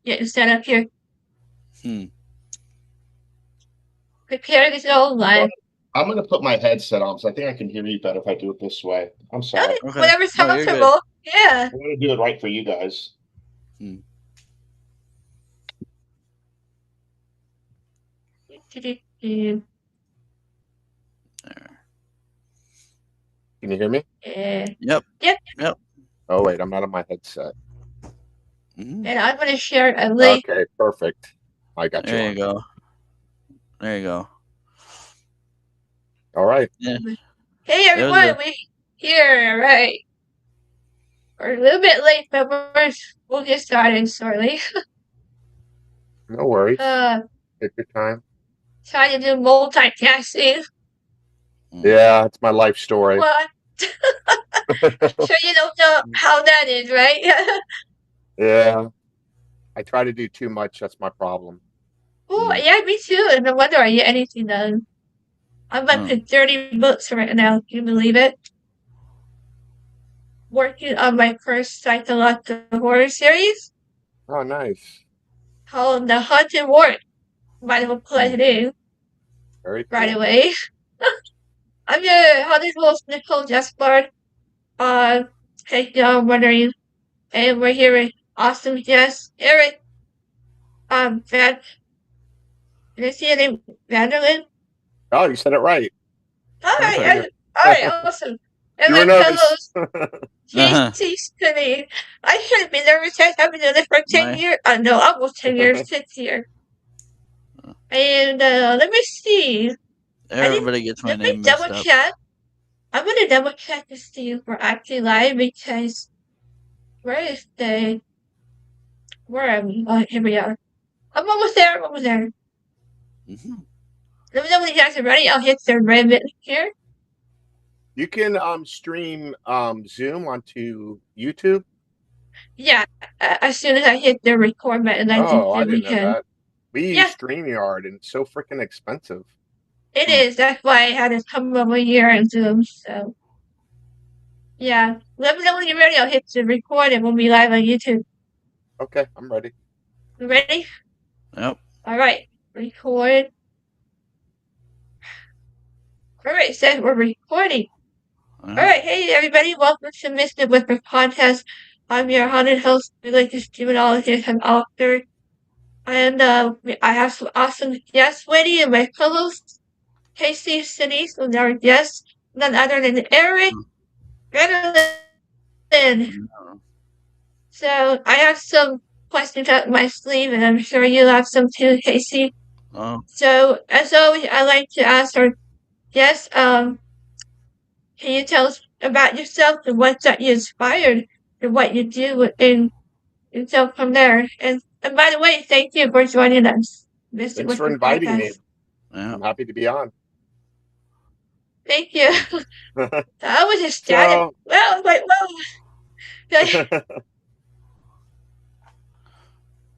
getting set up here. Hmm. Preparing to go live. I'm going to put my headset on because I think I can hear you better if I do it this way. I'm sorry. Okay. Whatever's No, you're good. comfortable. Yeah. I'm going to do it right for you guys. Hmm. Can you hear me? Yep. Yep. Yep. Oh, wait, I'm not on my headset. Mm-hmm. And I'm going to share a link. Okay, perfect. I got you. There you go. There you go. All right. Yeah. Hey, everyone. We here. All right. We're a little bit late, but we'll get started shortly. No worries. Take your time. Trying to do multitasking. Yeah, it's my life story. What? So you don't know how that is, right? Yeah. I try to do too much. That's my problem. Oh, yeah, me too. And no wonder I get anything done. I'm up to 30 books right now. Can you believe it? Working on my first psychological horror series Oh, nice. called The Haunted Ward. Might as well plug it in Very cool. right away. I'm your haunted host, Nicole Gaspard. Hey, y'all wondering, and we're here with awesome guest, Eric. Did I see your name? Vanderlaan? Oh, you said it right. All right, awesome. And you were my nervous. Casey Skinny. I shouldn't be nervous. I've been doing this for 10 years. No, almost 10 years, 6 years. And let me see. Everybody gets my name mixed up. Check. I'm going to double check to see if we're actually live because where is the. Where are we? Oh, here we are. I'm almost there. Mm-hmm. Let me know when you guys are ready. I'll hit the red button here. You can stream Zoom onto YouTube. Yeah, as soon as I hit the record button, I didn't know that. We use StreamYard, and it's so freaking expensive. It is. That's why I had to come over here and Zoom. So, yeah. Let me know when you're ready. I'll hit the record and we'll be live on YouTube. Okay, I'm ready. You ready? Yep. All right. Record. All right, says we're recording. All right, hey everybody, welcome to Mystic Whisper Podcast. I'm your haunted host, Religious Demonologist and author. And I have some awesome guests waiting, and my co-host, Casey Sinise, and our guest, none other than Eric Vanderlaan. So I have some questions up my sleeve, and I'm sure you have some too, Casey. So as always, I like to ask our guests, can you tell us about yourself and what got you inspired and what you do and so from there. And by the way, thank you for joining us. Thanks for inviting me. I'm happy to be on. Thank you. I was ecstatic. Well, like,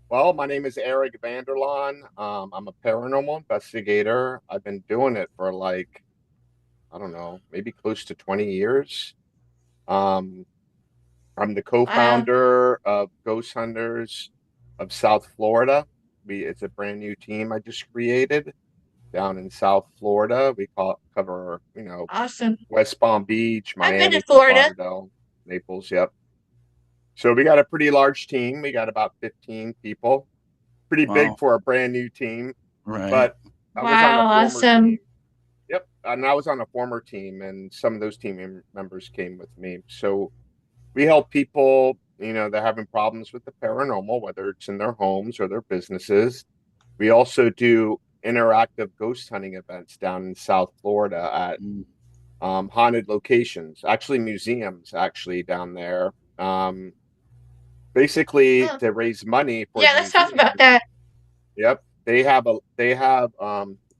Well, my name is Eric Vanderlaan. I'm a paranormal investigator. I've been doing it for I don't know, maybe close to 20 years. I'm the co-founder of Ghost Hunters of South Florida. It's a brand new team I just created down in South Florida. We cover, awesome. West Palm Beach, Miami, I've been to Florida. Lauderdale, Naples. Yep. So we got a pretty large team. We got about 15 people. Pretty big for a brand new team. Right. But I was on a former team. Yep. And I was on a former team, and some of those team members came with me. So we help people, they're having problems with the paranormal, whether it's in their homes or their businesses. We also do interactive ghost hunting events down in South Florida at haunted locations, actually museums down there. Basically to raise money for let's talk about that. Yep. They have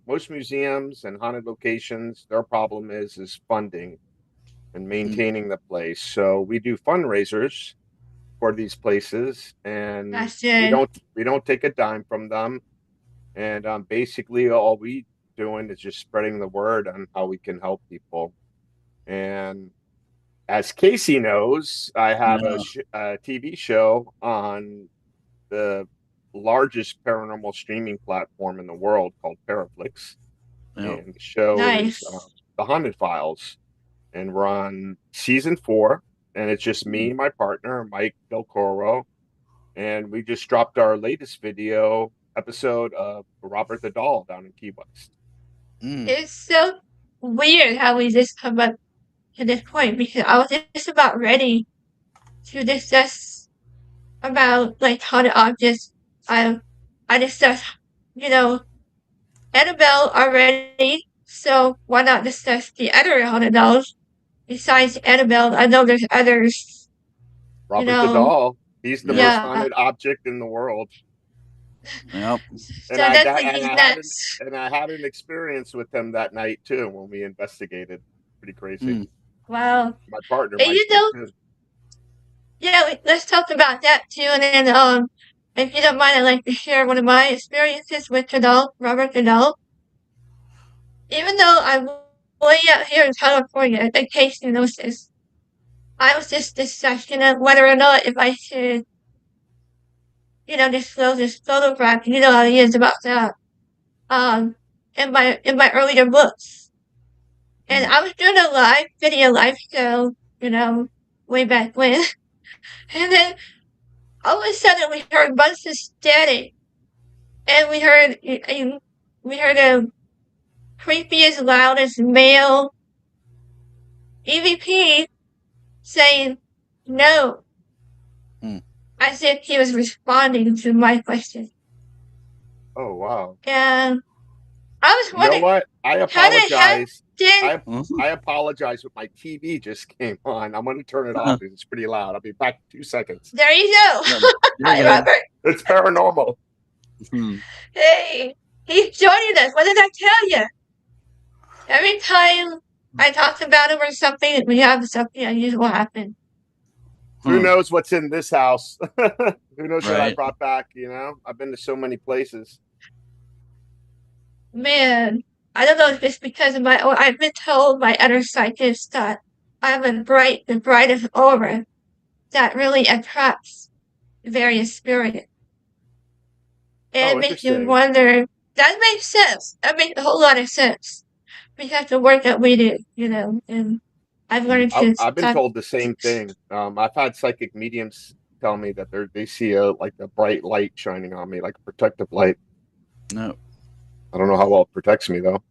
most museums and haunted locations, their problem is funding and maintaining the place. So we do fundraisers for these places, and we don't take a dime from them. And basically all we doing is just spreading the word on how we can help people. And as Casey knows, I have a TV show on the largest paranormal streaming platform in the world called Paraflix. Yep. And the show is The Haunted Files. And we're on season 4. And it's just me, my partner, Mike Del Coro. And we just dropped our latest video episode of Robert the Doll down in Key West. It's so weird how we just come up to this point, because I was just about ready to discuss about like haunted objects. I discussed, Annabelle already, so why not discuss the other haunted dolls besides Annabelle? I know there's others. Robert the Doll. He's the most haunted object in the world. Yep. And I had an experience with him that night too when we investigated. Pretty crazy. Wow. My partner. Yeah, let's talk about that too. And then, if you don't mind, I'd like to share one of my experiences with the doll, Robert the Doll. Even though I'm way out here in California, in case you noticed, I was just discussing whether or not if I should, disclose this photograph. You know how he is about that. In my earlier books. And I was doing a video live show, way back when. And then all of a sudden we heard a bunch of static. And we heard a creepiest, loudest male EVP saying no. As if he was responding to my question. Oh, wow. And I was wondering. You know what? I apologize. I apologize, but my TV just came on. I'm going to turn it off because it's pretty loud. I'll be back in 2 seconds. There you go. Hi, Robert. It's paranormal. Hey, he's joining us. What did I tell you? Every time I talk about him or something, we have something unusual happen. Who knows what's in this house? Who knows what I brought back, I've been to so many places. Man, I don't know if it's because of I've been told by other scientists that I have the brightest aura that really attracts various spirits. And it makes you wonder, that makes sense. That makes a whole lot of sense. Because the work that we do, and I've learned to... I've been told the same thing. I've had psychic mediums tell me that they see a bright light shining on me, like a protective light. No. I don't know how well it protects me, though.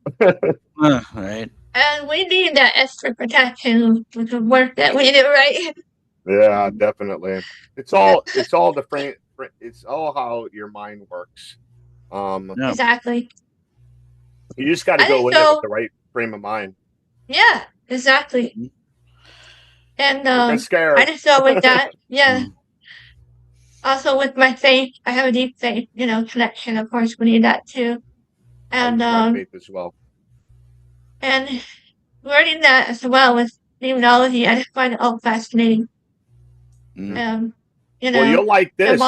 Right. And we need that extra protection with the work that we do, right? Yeah, definitely. It's all it's all how your mind works. Exactly. You just got to go in it with the right frame of mind. Yeah, exactly. And I just know with that, Also with my faith, I have a deep faith, connection. Of course, we need that too. And my faith as well. And learning that as well with demonology, I just find it all fascinating. Well, you'll like this.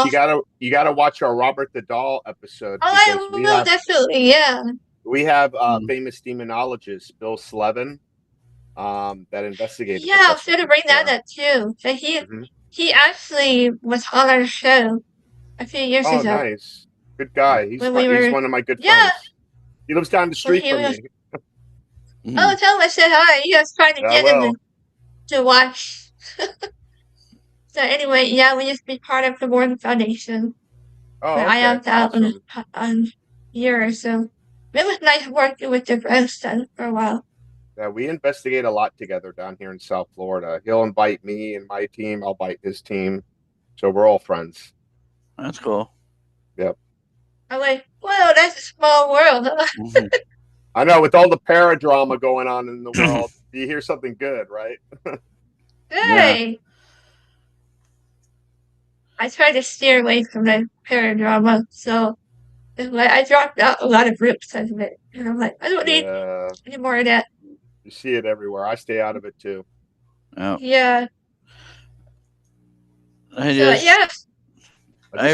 You gotta watch our Robert the Doll episode. Oh, I will definitely, yeah. We have famous demonologist Bill Slevin that investigated. Yeah, I should have bring that up too. But he actually was on our show a few years ago. Oh, nice. Good guy. He's one of my good friends. He lives down the street from me. Oh, tell him I said hi. He was trying to get him to watch. So anyway, we used to be part of the Warden Foundation. Oh, okay. I helped out on a year or so. It was nice working with the grandson for a while. Yeah, we investigate a lot together down here in South Florida. He'll invite me and my team. I'll invite his team. So we're all friends. That's cool. Yep. I'm like, well, that's a small world. Huh? I know, with all the paradrama going on in the world, you hear something good, right? Hey! Yeah. I try to steer away from the paradrama, so I dropped out a lot of groups of it. And I'm like, I don't need any more of that. You see it everywhere. I stay out of it too. Oh. Yeah. I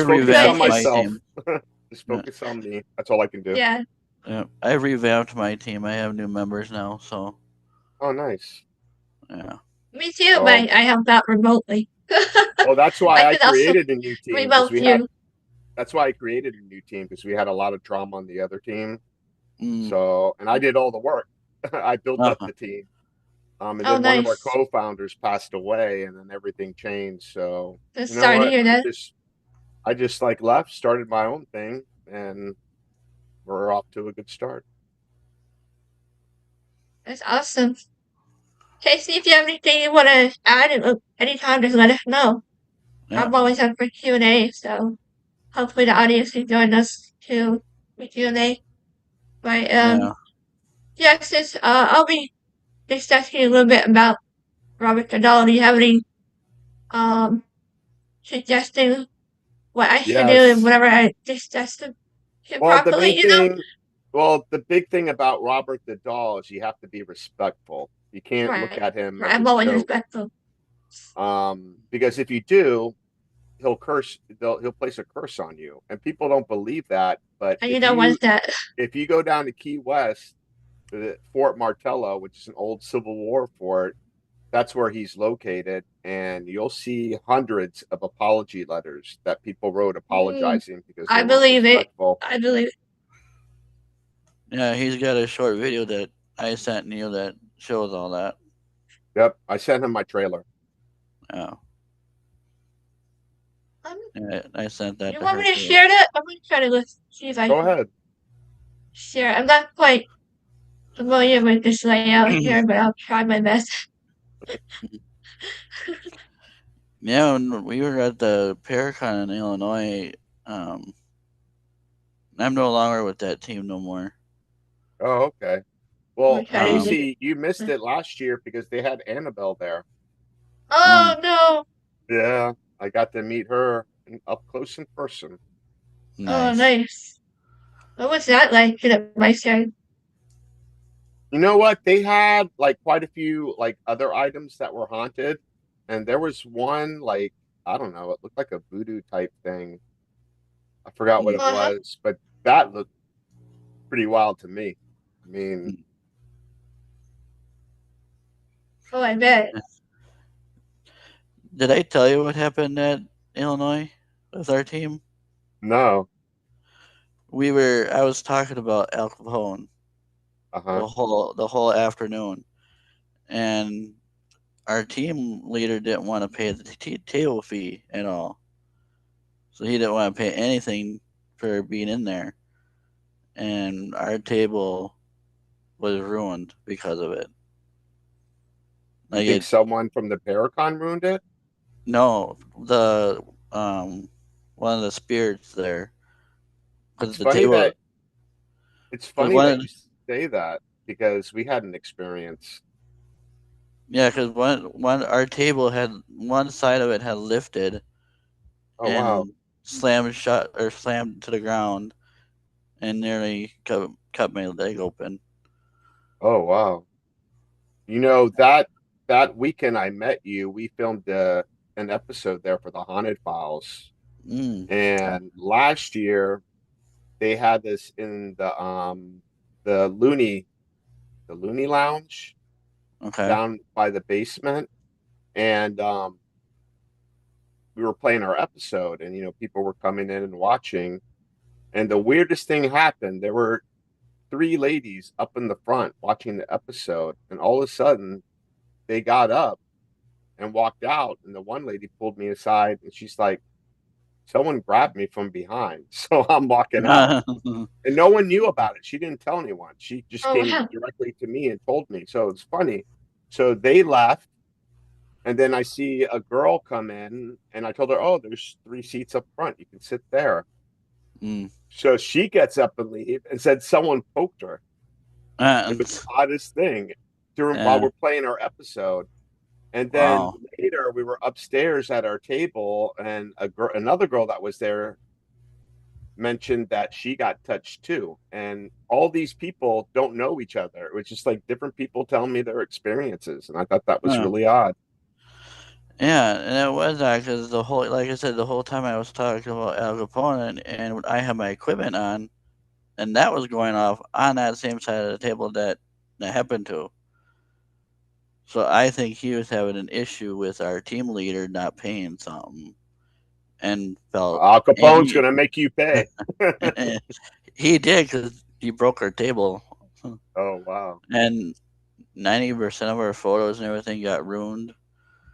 revamped my team. Just focus on me. That's all I can do. Yeah. I revamped my team. I have new members now, so. Oh, nice. Yeah. Me too, but I help out remotely. Well, that's why I created a new team. That's why I created a new team, because we had a lot of drama on the other team. Mm. So, and I did all the work. I built up the team. And Oh, then one of our nice. co-founders passed away, and then everything changed. So, I'm you know sorry to what? hear that. I just like left, started my own thing, and we're off to a good start. That's awesome. Casey, if you have anything you want to add at any time, just let us know. Yeah. I'm always up for Q&A, so hopefully the audience can join us too with Q&A. But Yeah. yes, I'll be discussing a little bit about Robert Goodall. Do you have any um suggesting what I should do and Yes. whatever I discuss him Well, the properly, main you know? thing, well, the big thing about Robert the Doll is you have to be respectful. You can't look Right. at him Right. as a I'm always joke. respectful. Because if you do, he'll curse. He'll place a curse on you, and people don't believe that. But And you know what's that? if you go down to Key West, Fort Martello, which is an old Civil War fort, that's where he's located, and you'll see hundreds of apology letters that people wrote Mm, apologizing because they I weren't believe it. respectful. I believe it. Yeah, he's got a short video that I sent Neil that shows all that. Yep, I sent him my trailer. Yeah. Um, Yeah, I sent that you to want her me to too. share that? I'm going to try to see if I Go can ahead. share. I'm not quite familiar with this layout here, but I'll try my best. Yeah, when we were at the Paracon in Illinois, um, I'm no longer with that team no more. Oh, okay. We'll Well, try to do Casey, you missed it. it last year because they had Annabelle there. Oh, Mm, no. Yeah, I got to meet her up close in person. Oh, nice. nice. What was that like? Did it my side? You know what? They had like quite a few like other items that were haunted, and there was one like I don't know, it looked like a voodoo type thing. I forgot what it Uh-huh. was, but that looked pretty wild to me. I mean, Oh, I bet. Did I tell you what happened at Illinois with our team? no. I was talking about Al Capone Uh-huh. the whole afternoon, and our team leader didn't want to pay the table fee at all, so he didn't want to pay anything for being in there, and our table was ruined because of it. You Like think it, someone from the Paracon ruined it? no, the one of the spirits there, because It's the funny table, that it's because funny that you say that because we had an experience. yeah, because one our table had one side of it had lifted Oh wow. and slammed shut or slammed to the ground and nearly cut my leg open. Oh wow. You know that weekend I met you, we filmed an episode there for the Haunted Files. Mm, And last year they had this in the Looney Lounge okay. down by the basement. And we were playing our episode, and people were coming in and watching. And the weirdest thing happened. There were three ladies up in the front watching the episode, and all of a sudden they got up and walked out. And the one lady pulled me aside, and she's like, "Someone grabbed me from behind." So I'm walking out, and no one knew about it. She didn't tell anyone. She just Oh, came wow. directly to me and told me. So it's funny. So they left, and then I see a girl come in, and I told her, "Oh, there's three seats up front. You can sit there." mm. So she gets up and leave and said someone poked her. It was the oddest thing during while Yeah. we're playing our episode. And then Wow. later we were upstairs at our table, and another girl that was there mentioned that she got touched too. And all these people don't know each other. It was just like different people telling me their experiences, and I thought that was Huh. really odd. Yeah, and it was that because the whole, like I said, the whole time I was talking about Al Capone, and I had my equipment on, and that was going off on that same side of the table that happened to. So I think he was having an issue with our team leader not paying something, and felt Al Capone's angry. gonna make you pay. He did because he broke our table. Oh wow. And 90% of our photos and everything got ruined.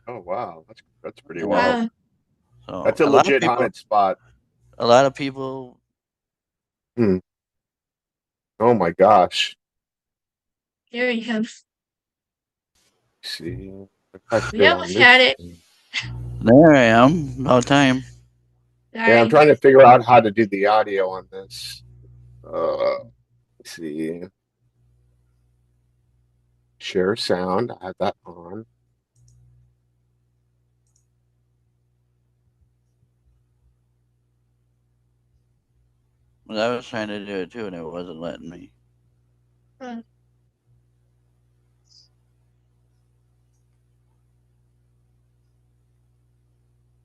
Oh wow. That's pretty And wild. so That's a legit haunted spot. A lot of people. Oh my gosh. Here he comes. See, I We almost had it. There I am. About time. Yeah, I'm trying to figure out how to do the audio on this. Let's see. Share sound. I have that on. Well, I was trying to do it too, and it wasn't letting me.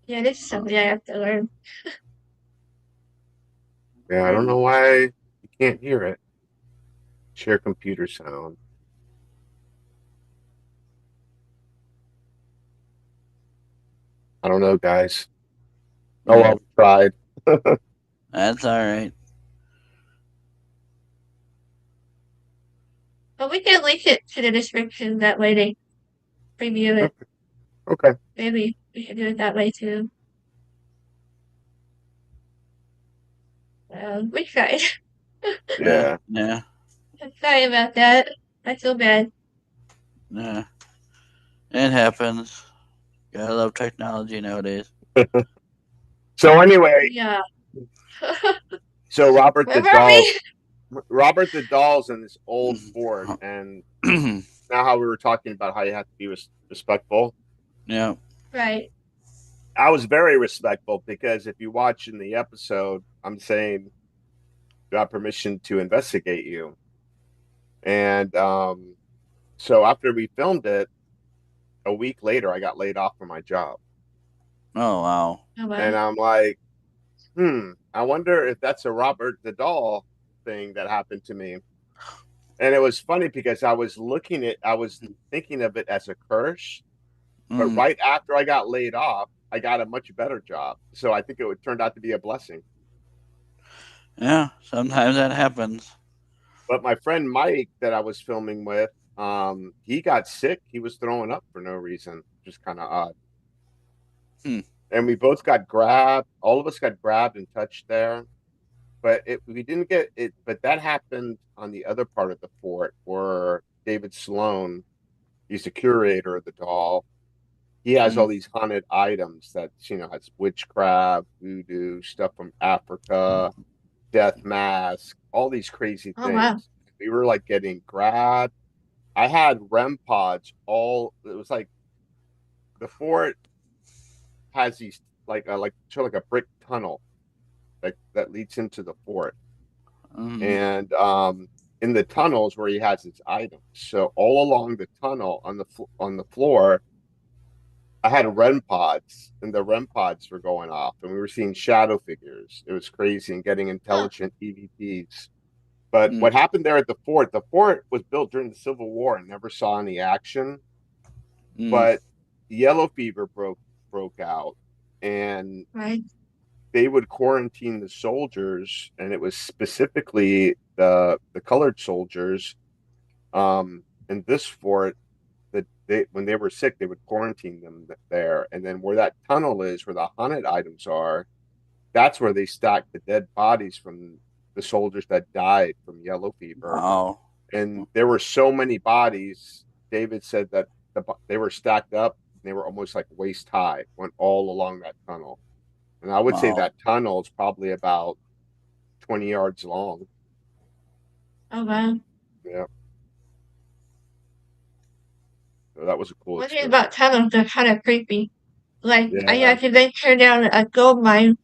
Yeah, this is something I have to learn. Yeah, I don't know why you can't hear it. Share computer sound. I don't know, guys. Oh, well, we tried. That's all right. But we can link it to the description. That way they preview it. Okay. Maybe we should do it that way too. We tried. Yeah. Yeah. Sorry about that. I feel bad. Yeah. It happens. Gotta love technology nowadays. So anyway. Yeah. So Robert Where the Doll's in this old fort, and now how we were talking about how you have to be respectful. Yeah. Right. I was very respectful because if you watch in the episode, I'm saying you have permission to investigate you. And so after we filmed it, a week later, I got laid off from my job. Oh, wow. And I'm like, I wonder if that's a Robert the Doll thing that happened to me. And it was funny because I was thinking of it as a curse. But right after I got laid off, I got a much better job. So I think it turned out to be a blessing. Yeah, sometimes that happens. But my friend Mike that I was filming with, he got sick. He was throwing up for no reason, which is kind of odd. And we both got grabbed. All of us got grabbed and touched there. But we didn't get it. But that happened on the other part of the fort where David Sloan, he's the curator of the doll. He has all these haunted items that, has witchcraft, voodoo, stuff from Africa, death mask, all these crazy things. Wow. We were like getting grabbed. I had REM pods it was like the fort has these like a brick tunnel that leads into the fort. And in the tunnels where he has his items. So all along the tunnel on the floor, I had REM pods, and the REM pods were going off, and we were seeing shadow figures. It was crazy, and getting intelligent EVPs. But what happened there at the fort was built during the Civil War and never saw any action. But yellow fever broke out, and they would quarantine the soldiers, and it was specifically the colored soldiers in this fort. When they were sick, they would quarantine them there. And then where that tunnel is, where the haunted items are, that's where they stacked the dead bodies from the soldiers that died from yellow fever. Wow. And there were so many bodies. David said that they were stacked up. They were almost like waist high, went all along that tunnel. And I would say that tunnel is probably about 20 yards long. Oh, wow. Yeah. So that was a cool experience. About tunnels are kind of creepy. Like, yeah. I had to venture down a gold mine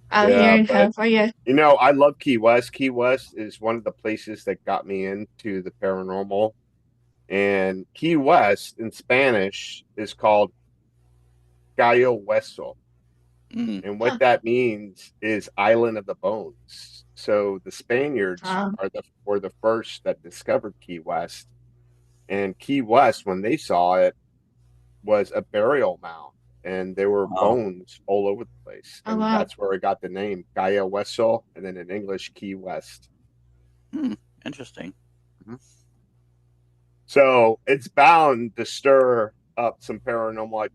out here in California. I love Key West. Key West is one of the places that got me into the paranormal. And Key West in Spanish is called Gallo Hueso. And what that means is Island of the Bones. So the Spaniards were the first that discovered Key West. And Key West, when they saw it, was a burial mound. and there were bones all over the place, and that's where it got the name Gaia Wessel, and then in English Key West. Interesting. Mm-hmm. So it's bound to stir up some paranormal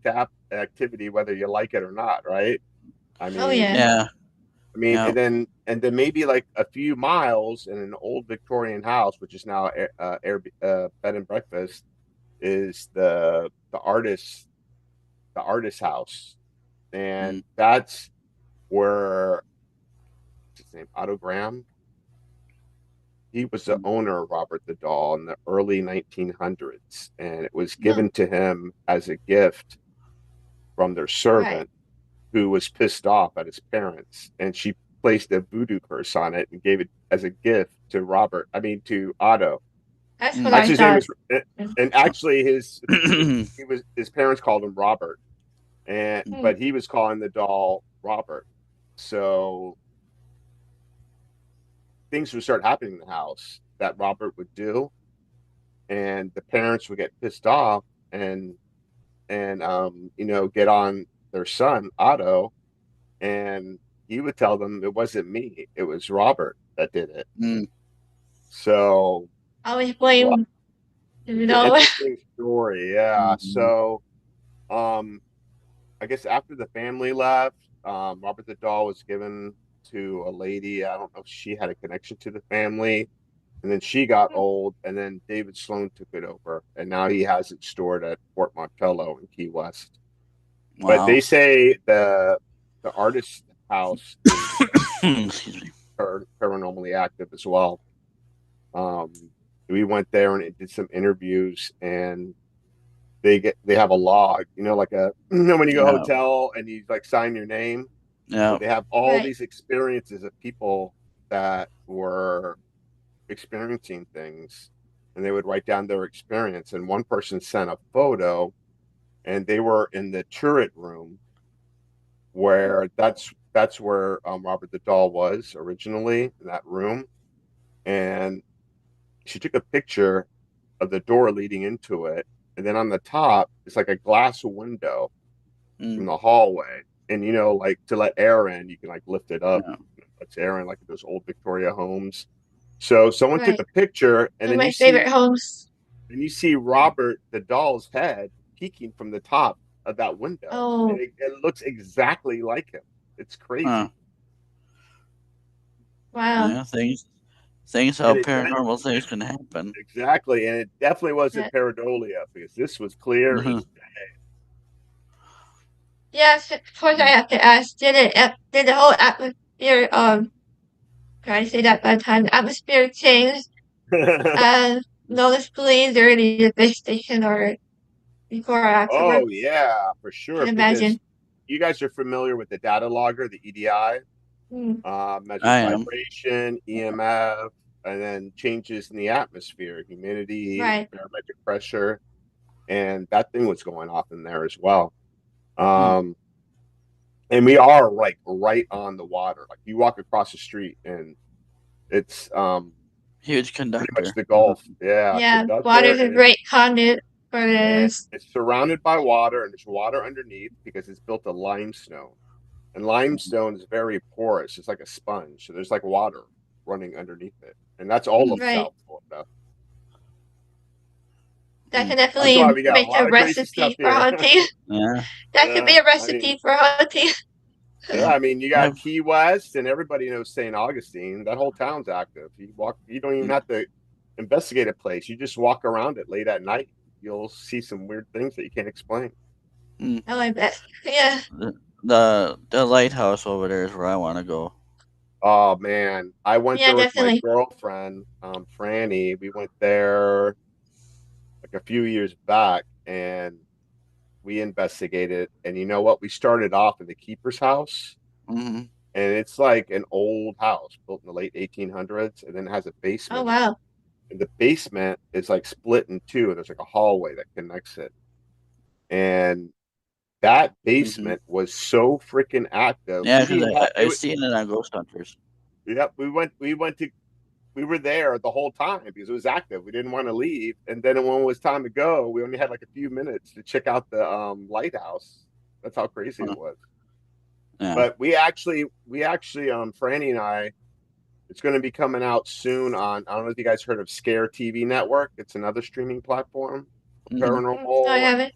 activity, whether you like it or not, right? I mean, yeah. I mean, and then maybe like a few miles in an old Victorian house, which is now bed and breakfast, is the artist's house, and that's where what's his name, Otto Graham. He was the owner of Robert the Doll in the early 1900s, and it was given to him as a gift from their servant, who was pissed off at his parents, and she placed a voodoo curse on it and gave it as a gift to Otto. That's what I thought. And actually his parents called him Robert, but he was calling the doll Robert. So things would start happening in the house that Robert would do, and the parents would get pissed off and get on their son Otto, and he would tell them it wasn't me, it was Robert that did it. So I always blame interesting story. Yeah. So I guess after the family left, Robert the Doll was given to a lady. I don't know if she had a connection to the family, and then she got old, and then David Sloan took it over, and now he has it stored at Fort Montello in Key West. But they say the artist's house is paranormally active as well. We went there and did some interviews, and they have a log, like when you go to a hotel and you like sign your name. So they have all these experiences of people that were experiencing things, and they would write down their experience. And one person sent a photo, and they were in the turret room, where that's where Robert the Doll was originally, in that room. And she took a picture of the door leading into it, and then on the top it's like a glass window from the hallway, and like to let air in, you can like lift it up. It's air in, like those old Victoria homes. So someone took a picture, and then my favorite homes, and you see Robert the Doll's head peeking from the top of that window, and it looks exactly like him. It's crazy. Wow. Yeah, things how paranormal things can happen. Exactly, and it definitely wasn't pareidolia, because this was clear as day. Yes, of course I have to ask, did the whole atmosphere, try to say that by the time, the atmosphere changed, noticeably during the investigation or before or afterwards? Oh, yeah, for sure. Can imagine. You guys are familiar with the data logger, the EDI, measures vibration, EMF, and then changes in the atmosphere, humidity, barometric pressure, and that thing was going off in there as well. And we are like right on the water. Like you walk across the street, and it's huge conductor. Pretty much the Gulf. Yeah, water is a great conduit for this. It's surrounded by water, and there's water underneath because it's built of limestone. And limestone is very porous. It's like a sponge. So there's like water running underneath it. And that's all of South Florida. That can definitely make a recipe for hunting. That could be a recipe for hunting. Yeah, I mean, you got Key West, and everybody knows St. Augustine. That whole town's active. You don't even have to investigate a place. You just walk around it late at night. You'll see some weird things that you can't explain. Oh, I bet. Yeah. The lighthouse over there is where I want to go. Oh man, I went there with my girlfriend, Franny. We went there like a few years back, and we investigated. And you know what? We started off in the keeper's house, and it's like an old house built in the late 1800s, and then it has a basement. Oh wow! And the basement is like split in two, and there's like a hallway that connects it. And that basement was so freaking active. Yeah, because I've seen it on Ghost Hunters. Yep, we were there the whole time because it was active. We didn't want to leave, and then when it was time to go, we only had like a few minutes to check out the lighthouse. That's how crazy it was. Yeah. But we actually, Franny and I, it's going to be coming out soon on, I don't know if you guys heard of Scare TV Network. It's another streaming platform, paranormal, I haven't.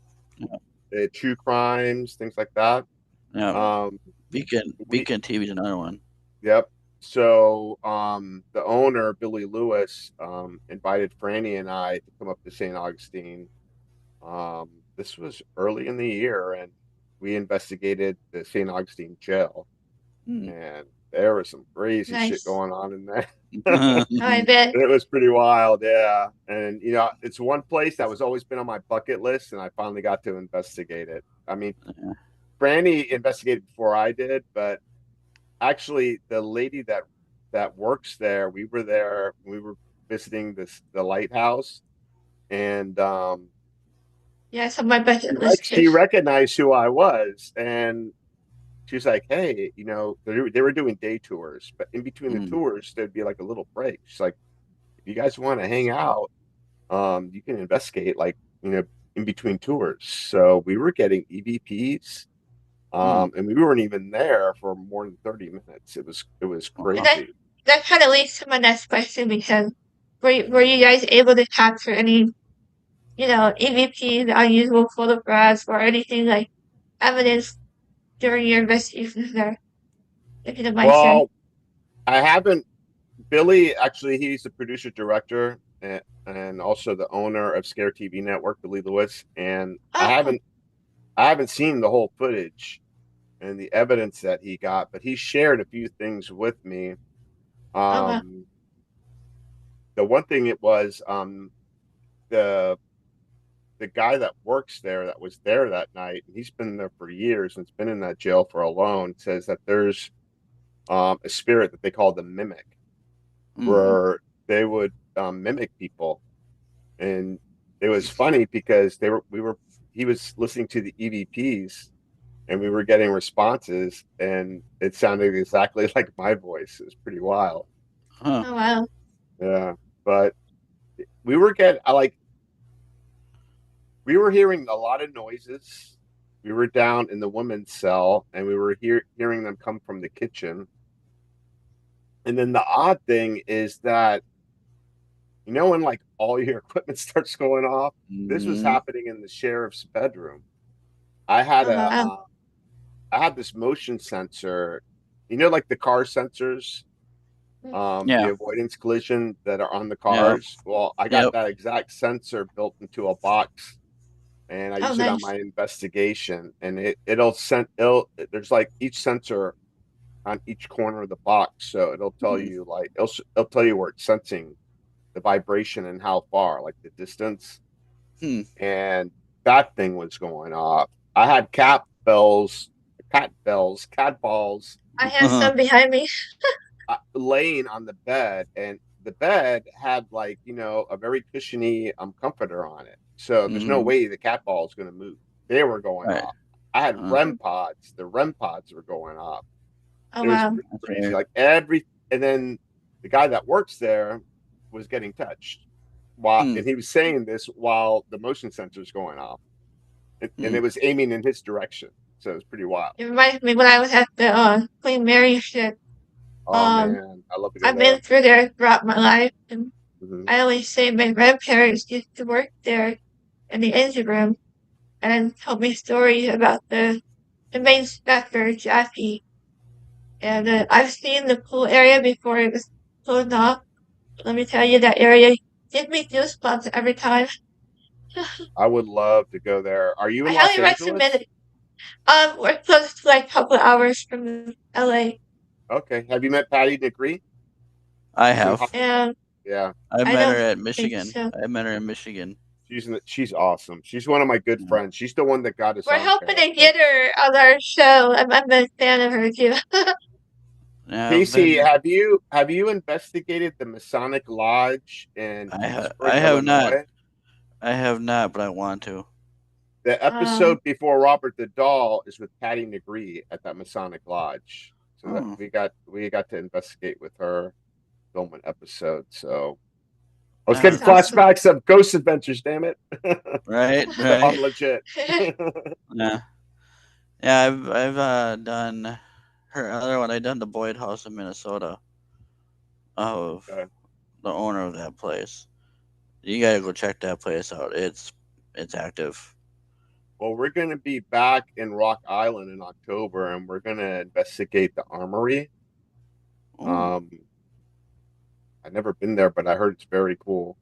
true crimes, things like that. Yeah. Beacon TV is another one. Yep. So the owner, Billy Lewis, invited Franny and I to come up to St. Augustine. This was early in the year, and we investigated the St. Augustine jail. And there was some crazy shit going on in there. I bet. It was pretty wild, yeah. And you know, it's one place that was always been on my bucket list, and I finally got to investigate it. I mean, Franny investigated before I did, but actually, the lady that works there, we were there. We were visiting the lighthouse, and yes, on my bucket list. she recognized who I was, and she was like, "Hey, you know, they were doing day tours, but in between the tours, there'd be like a little break." She's like, "If you guys want to hang out, you can investigate, like, you know, in between tours." So we were getting EVPs, and we weren't even there for more than 30 minutes. It was crazy. That kind of leads to my next question, because were you guys able to capture any, you know, EVPs, unusual photographs, or anything like evidence during your investigations there? If you don't mind sharing. Well, I haven't. Billy, actually, he's the producer director and also the owner of Scare TV Network, Billy Lewis. And I haven't seen the whole footage and the evidence that he got, but he shared a few things with me. The one thing it was the guy that works there, that was there that night, and he's been there for years and has been in that jail for alone, says that there's a spirit that they call the mimic, where they would mimic people. And it was funny because he was listening to the EVPs, and we were getting responses, and it sounded exactly like my voice. It was pretty wild. Huh. Oh wow. Yeah, but we were hearing a lot of noises. We were down in the women's cell, and we were hearing them come from the kitchen. And then the odd thing is that, you know, when like all your equipment starts going off, this was happening in the sheriff's bedroom. I had I had this motion sensor, you know, like the car sensors, the avoidance collision that are on the cars. Well, I got that exact sensor built into a box, and I use it on my investigation. And there's like each sensor on each corner of the box, so it'll tell you, like, it'll tell you where it's sensing the vibration and how far, like the distance. And that thing was going off. I had cat balls. I have some behind me. Laying on the bed, and the bed had, like, you know, a very cushiony comforter on it, so there's no way the cat ball is going to move. They were going off. I had REM pods. The REM pods were going off. Oh, it was crazy. Like and then the guy that works there was getting touched and he was saying this while the motion sensor is going off, and it was aiming in his direction. So it was pretty wild. It reminds me when I was at the Queen Mary ship. Man, I love to go I've been through there throughout my life, and I always say my grandparents used to work there in the engine room and told me stories about the main inspector, Jackie. And I've seen the pool area before it was closed off. Let me tell you, that area gives me goosebumps every time. I would love to go there. Are you in Los Angeles? Recommend it. We're close to like a couple of hours from LA. Okay. Have you met Patty Degree? I have. Yeah. I met her at Michigan. So. I met her in Michigan. She's awesome. She's one of my good friends. She's the one that got us. We're hoping to get her on our show. I'm a fan of her too. Casey, have you investigated the Masonic Lodge in I have not. I have not, but I want to. The episode before Robert the Doll is with Patty Degree at that Masonic Lodge. So we got to investigate with her, film an episode. So I was getting flashbacks of Ghost Adventures, damn it. Right. I'm legit. Yeah, I've done her other one. I done the Boyd House in Minnesota of Okay. the owner of that place. You gotta go check that place out. It's active. Well, we're going to be back in Rock Island in October, and we're going to investigate the armory. Ooh. I've never been there, but I heard it's very cool.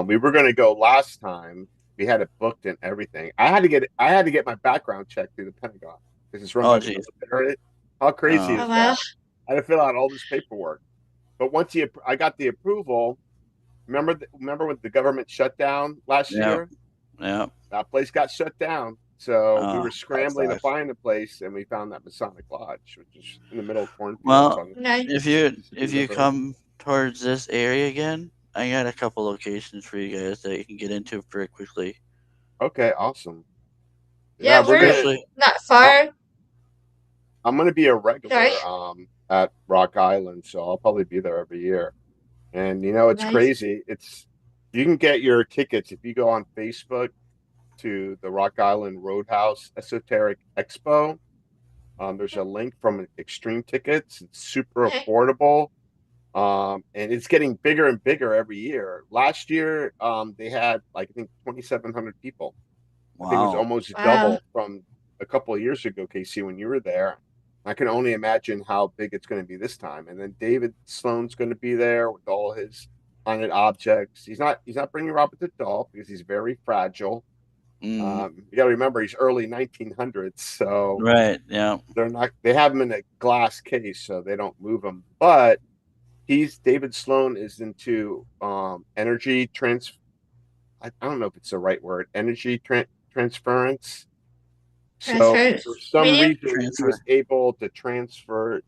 We were going to go last time. We had it booked and everything. I had to get my background checked through the Pentagon because it's run Oh by the jeez. military. How crazy Oh is wow. that? I had to fill out all this paperwork. But once I got the approval. Remember when the government shut down last Yep. year? Yep. That place got shut down. So we Oh, were that scrambling to sucks. find a place, and we found that Masonic Lodge, which is in the middle of cornfields Well, on the Nice. Mississippi if you River. come towards this area again, I got a couple locations for you guys that you can get into pretty quickly. Okay, awesome. Yeah, Yeah, we're we're gonna. Especially, not I'm, far. I'm gonna be a Sorry. regular at Rock Island, so I'll probably be there every year. And it's Nice. crazy. You can get your tickets if you go on Facebook to the Rock Island Roadhouse Esoteric Expo. There's a link from Extreme Tickets. It's super Okay. affordable. And it's getting bigger and bigger every year. Last year, they had like I think 2,700 people. I think it was wow. almost Wow. double from a couple of years ago, Casey, when you were there. I can only imagine how big it's going to be this time. And then David Sloan's going to be there with all his haunted objects. He's not bringing Robert the doll because he's very fragile. Mm, You got to remember he's early 1900s, so right. Yeah. they have him in a glass case so they don't move him. But David Sloan is into energy I don't know if it's the right word, energy transference. So Transfer for some medium. reason he was Transfer. able to transfer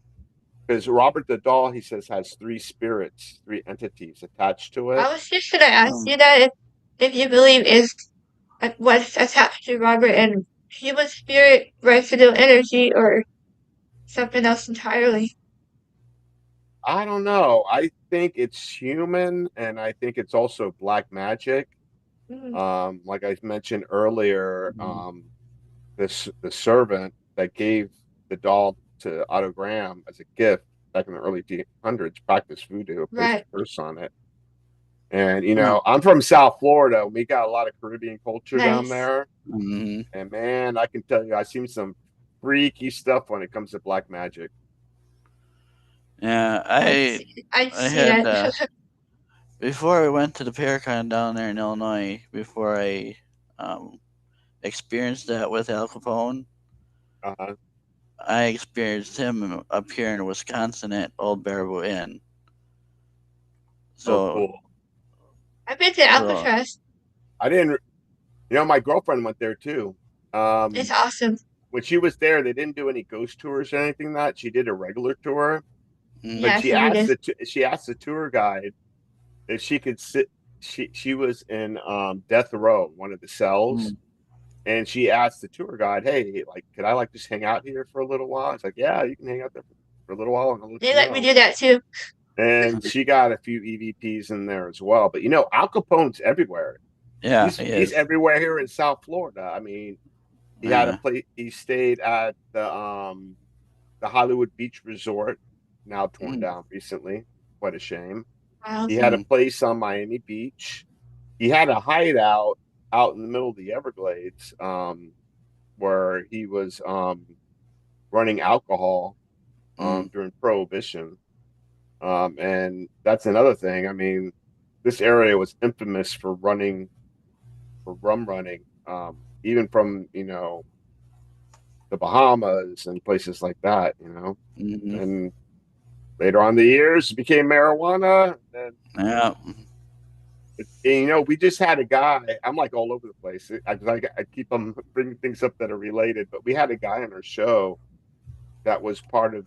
because Robert the doll, he says, has three spirits, three entities attached to it. I was just gonna ask Um, you that if you believe is what's attached to Robert and human spirit, residue energy, or something else entirely. I don't know. I think it's human, and I think it's also black magic. Mm, Like I mentioned earlier, mm, the servant that gave the doll to Otto Graham as a gift back in the early 1800s practiced voodoo, placed right. a curse on it. And huh. I'm from South Florida. We got a lot of Caribbean culture down Nice. there, Mm, and man, I can tell you, I've seen some freaky stuff when it comes to black magic. yeah. I'd I see had that. before I went to the Paracon down there in Illinois. Before I um, experienced that with Al Capone, Uh-huh. I experienced him up here in Wisconsin at Old Baraboo Inn. Oh, So, cool. I've been to so Alcatraz. I didn't. My girlfriend went there too. It's Um, awesome. when she was there, they didn't do any ghost tours or anything. That she did a regular tour, but mm, Yeah, so we did. she asked the tour guide if she could sit. She was in death row, one of the cells, mm, and she asked the tour guide, "Hey, like, could I like just hang out here for a little while?" It's like, "Yeah, you can hang out there for a little while, and I'll let They you let me know." do that too. And she got a few EVPs in there as well. But Al Capone's everywhere. yeah, he He's is. everywhere here in South Florida. I mean, he had a Yeah. place. He stayed at the Hollywood Beach Resort, now torn Mm, down recently. What a shame. Wow. He had a mm, place on Miami Beach. He had a hideout out in the middle of the Everglades, where he was running alcohol mm, during Prohibition. And that's another thing. I mean, this area was infamous for rum running, even from the Bahamas and places like that. mm, And later on the years, it became marijuana. yeah. And we just had a guy. I'm like all over the place. I keep on bringing things up that are related, but we had a guy on our show that was part of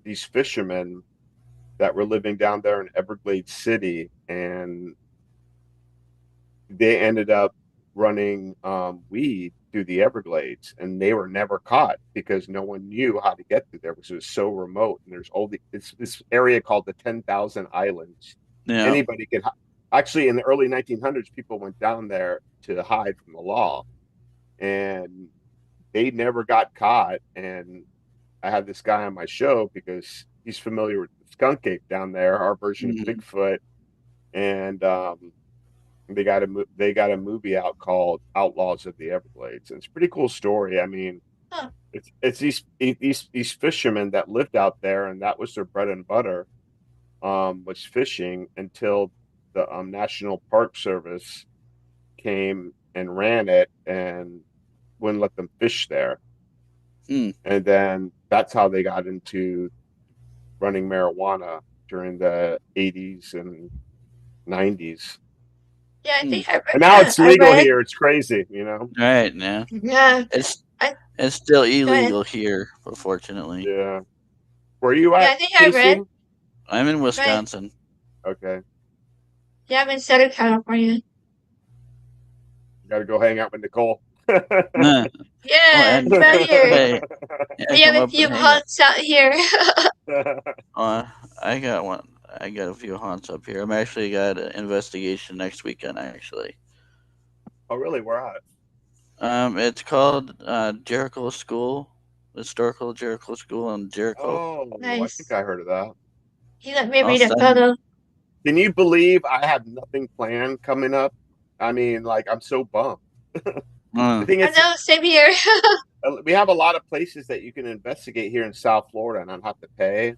these fishermen that were living down there in Everglades City, and they ended up running weed through the Everglades, and they were never caught because no one knew how to get through there because it was so remote. And there's all it's this area called the 10,000 Islands. Yeah. Anybody could actually in the early 1900s, people went down there to hide from the law, and they never got caught. And I had this guy on my show because he's familiar with the skunk ape down there, our version of Bigfoot, and they got a movie out called Outlaws of the Everglades, and it's a pretty cool story. I mean, Huh. it's these fishermen that lived out there, and that was their bread and butter, was fishing until the National Park Service came and ran it and wouldn't let them fish there. And then that's how they got into running marijuana during the 80s and 90s. Yeah, I think And now it's I legal read. here. It's crazy, you know? Right, yeah. Yeah. It's still Go ahead. illegal here, unfortunately. Yeah. Where are you Yeah, at, I think I read. Casey? I'm in Right. Wisconsin. Okay. Yeah, I'm in Southern California. You got to go hang out with Nicole. Nah. Yeah, and come out here. hey, We have come a up few and hang out. haunts out here. I got one. I got a few haunts up here. I'm actually got an investigation next weekend. Actually, Oh, really? Where at? it's called Jericho School, Historical Jericho School in Jericho. Oh, I think Nice. I heard of that. He let me I'll read a send. photo. Can you believe I have nothing planned coming up? I mean, like, I'm so bummed. The thing I is, know, same here. we have a lot of places that you can investigate here in South Florida and not have to pay,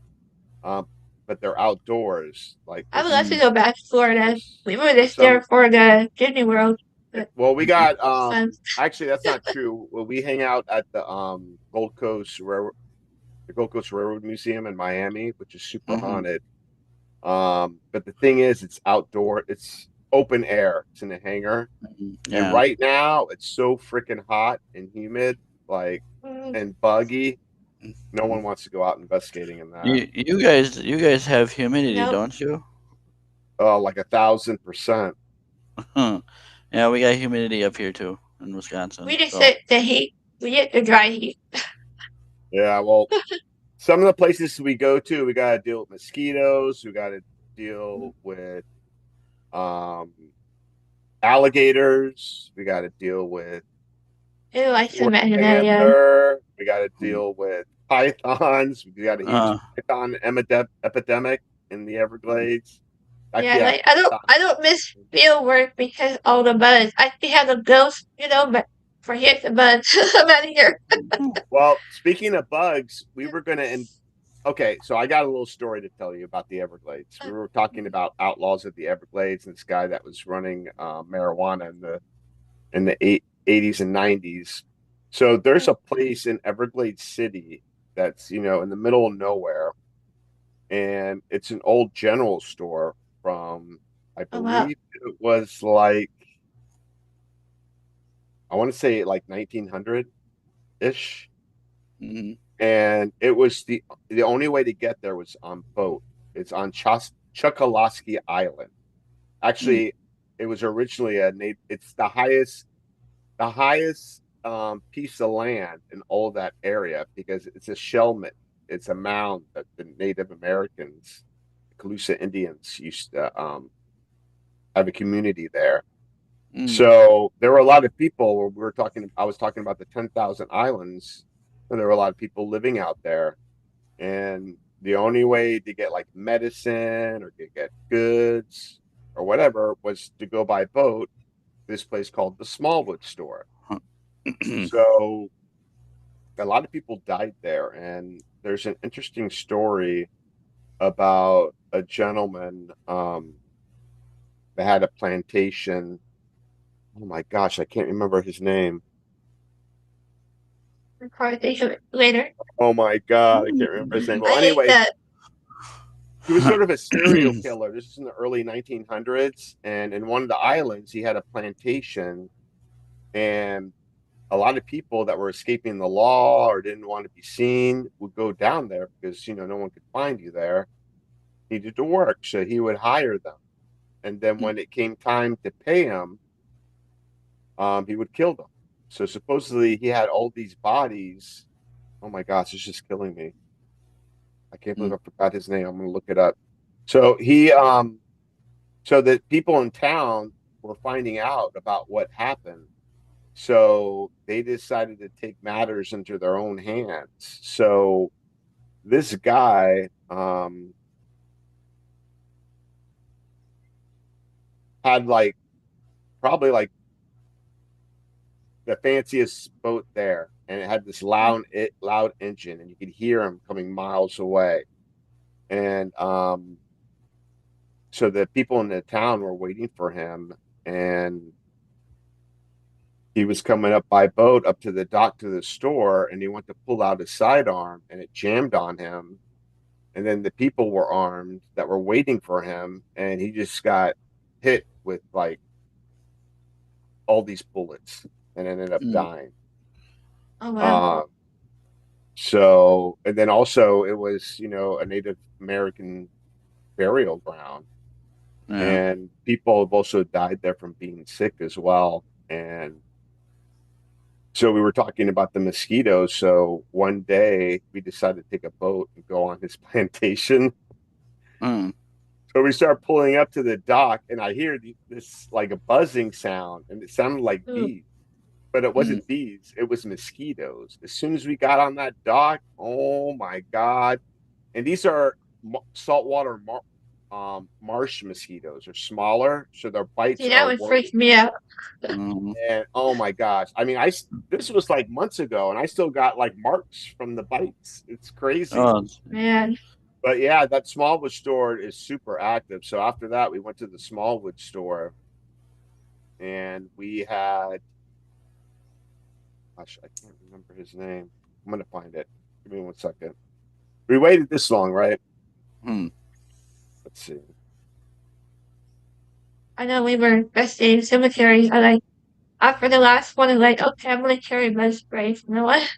but they're outdoors. Like I would love to there's, go back to Florida. there's, We were there's just there some. for the Disney World. But Well, we got fun. actually that's not true. Well, we hang out at the Gold Coast Railroad Museum in Miami, which is super haunted. But the thing is, it's outdoor. It's open air. It's in a hangar. Yeah. And right now, it's so freaking hot and humid, like, and buggy. No one wants to go out investigating in that. You guys have humidity, Nope. don't you? Oh, like 1,000%. Yeah, we got humidity up here too in Wisconsin. We just get the heat. We get the dry heat. Yeah, well, some of the places we go to, we got to deal with mosquitoes. We got to deal with alligators. We got to deal with Ew, I can imagine that, yeah. panther. We got to deal with pythons. We got a huge python epidemic in the Everglades. Yeah, like I don't miss field work because all the bugs. I still have the ghost, but forget the bugs. I'm out of here. Well, speaking of bugs, we were gonna okay, so I got a little story to tell you about the Everglades. We were talking about outlaws of the Everglades and this guy that was running marijuana in the 80s and 90s. So there's a place in Everglades City that's in the middle of nowhere, and it's an old general store from I believe it was like I want to say like 1900 ish. And it was the only way to get there was on boat. It's on Chokoloskee Island. Actually, it was originally it's the highest piece of land in all that area because it's a shellment. It's a mound that the Native Americans, the Calusa Indians, used to have a community there. So there were a lot of people. I was talking about the 10,000 islands. And there were a lot of people living out there, and the only way to get like medicine or to get goods or whatever was to go by boat. This place called the Smallwood Store. So a lot of people died there, and there's an interesting story about a gentleman that had a plantation. Oh my gosh, I can't remember his name. Later. Oh my God, I can't remember his name. Well, anyway, he was sort of a serial killer. This is in the early 1900s, and in one of the islands, he had a plantation, and a lot of people that were escaping the law or didn't want to be seen would go down there because no one could find you there. Needed to work, so he would hire them, and then when it came time to pay him, he would kill them. So supposedly he had all these bodies. Oh my gosh, it's just killing me. I can't believe I forgot his name. I'm gonna look it up. So so that people in town were finding out about what happened, So they decided to take matters into their own hands. So this guy had like probably like the fanciest boat there, and it had this loud engine, and you could hear him coming miles away. And so the people in the town were waiting for him, and he was coming up by boat up to the dock to the store, and he went to pull out his sidearm, and it jammed on him. And then the people were armed that were waiting for him, and he just got hit with like all these bullets and ended up dying. Oh wow. So, and then also it was, a Native American burial ground, and people have also died there from being sick as well. And so we were talking about the mosquitoes. So one day we decided to take a boat and go on his plantation. So we start pulling up to the dock, and I hear this like a buzzing sound, and it sounded like bees, but it wasn't bees; it was mosquitoes. As soon as we got on that dock, oh my god! And these are saltwater marsh mosquitoes. They're smaller, so their bites See, that are would worse. freak me out. And oh my gosh, I mean, this was like months ago, and I still got like marks from the bites. It's crazy. Oh, Man. But yeah, that Smallwood store is super active. So after that, we went to the Smallwood store, and we had, gosh, I can't remember his name. I'm gonna find it. Give me 1 second. We waited this long, right? Let's see. I know we were investigating cemeteries. I like after the last one, I'm like, okay, I'm gonna carry my spray. You know what?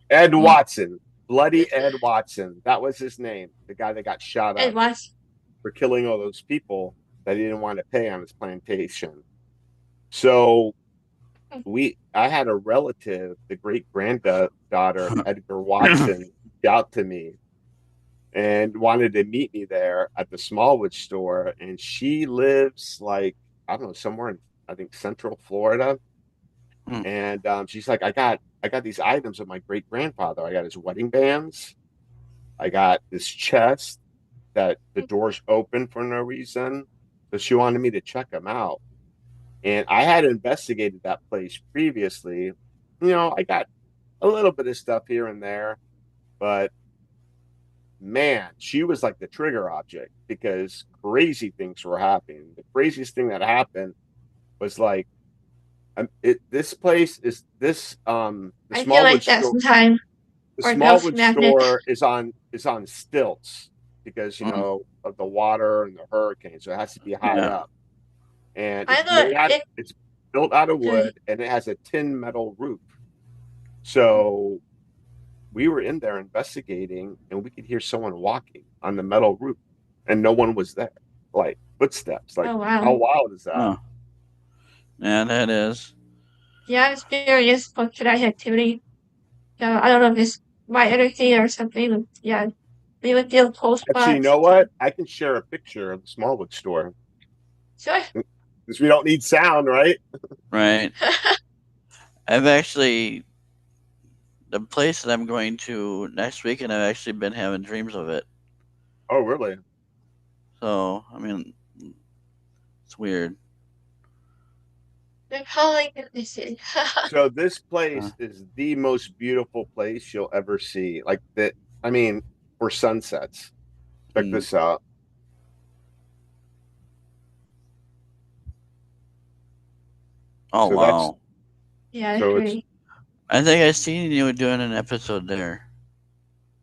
Ed Watson, bloody Ed Watson. That was his name. The guy that got shot It up was. for killing all those people that he didn't want to pay on his plantation. So I had a relative, the great granddaughter of Edgar Watson, reach out to me and wanted to meet me there at the Smallwood store. And she lives like, I don't know, somewhere in, I think, Central Florida. And she's like, I got these items of my great grandfather. I got his wedding bands. I got this chest that the doors open for no reason. So she wanted me to check them out. And I had investigated that place previously. I got a little bit of stuff here and there, but man, she was like the trigger object because crazy things were happening. The craziest thing that happened was like, this place is this the I feel Smallwood like that's store. some time The or ghost Smallwood magnet. store is on stilts because of the water and the hurricane, so it has to be high up. And I thought it it's built out of good. wood, and it has a tin metal roof. So we were in there investigating, and we could hear someone walking on the metal roof, and no one was there. Like footsteps. Like Oh how wow. wild is that? Yeah, that is. Yeah, I'm curious what could I activity. I don't know if it's my energy or something. But yeah, we would feel cold Actually, you spots. know what? I can share a picture of the Smallwood store Sure. because we don't need sound, right? Right. I've actually the place that I'm going to next week, and I've actually been having dreams of it. Oh, really? So I mean, it's weird. They're calling it this is. So this place is the most beautiful place you'll ever see. Like that, I mean, for sunsets. Check this out. Oh So that's wow! Yeah, I so it's agree. I think I seen you doing an episode there.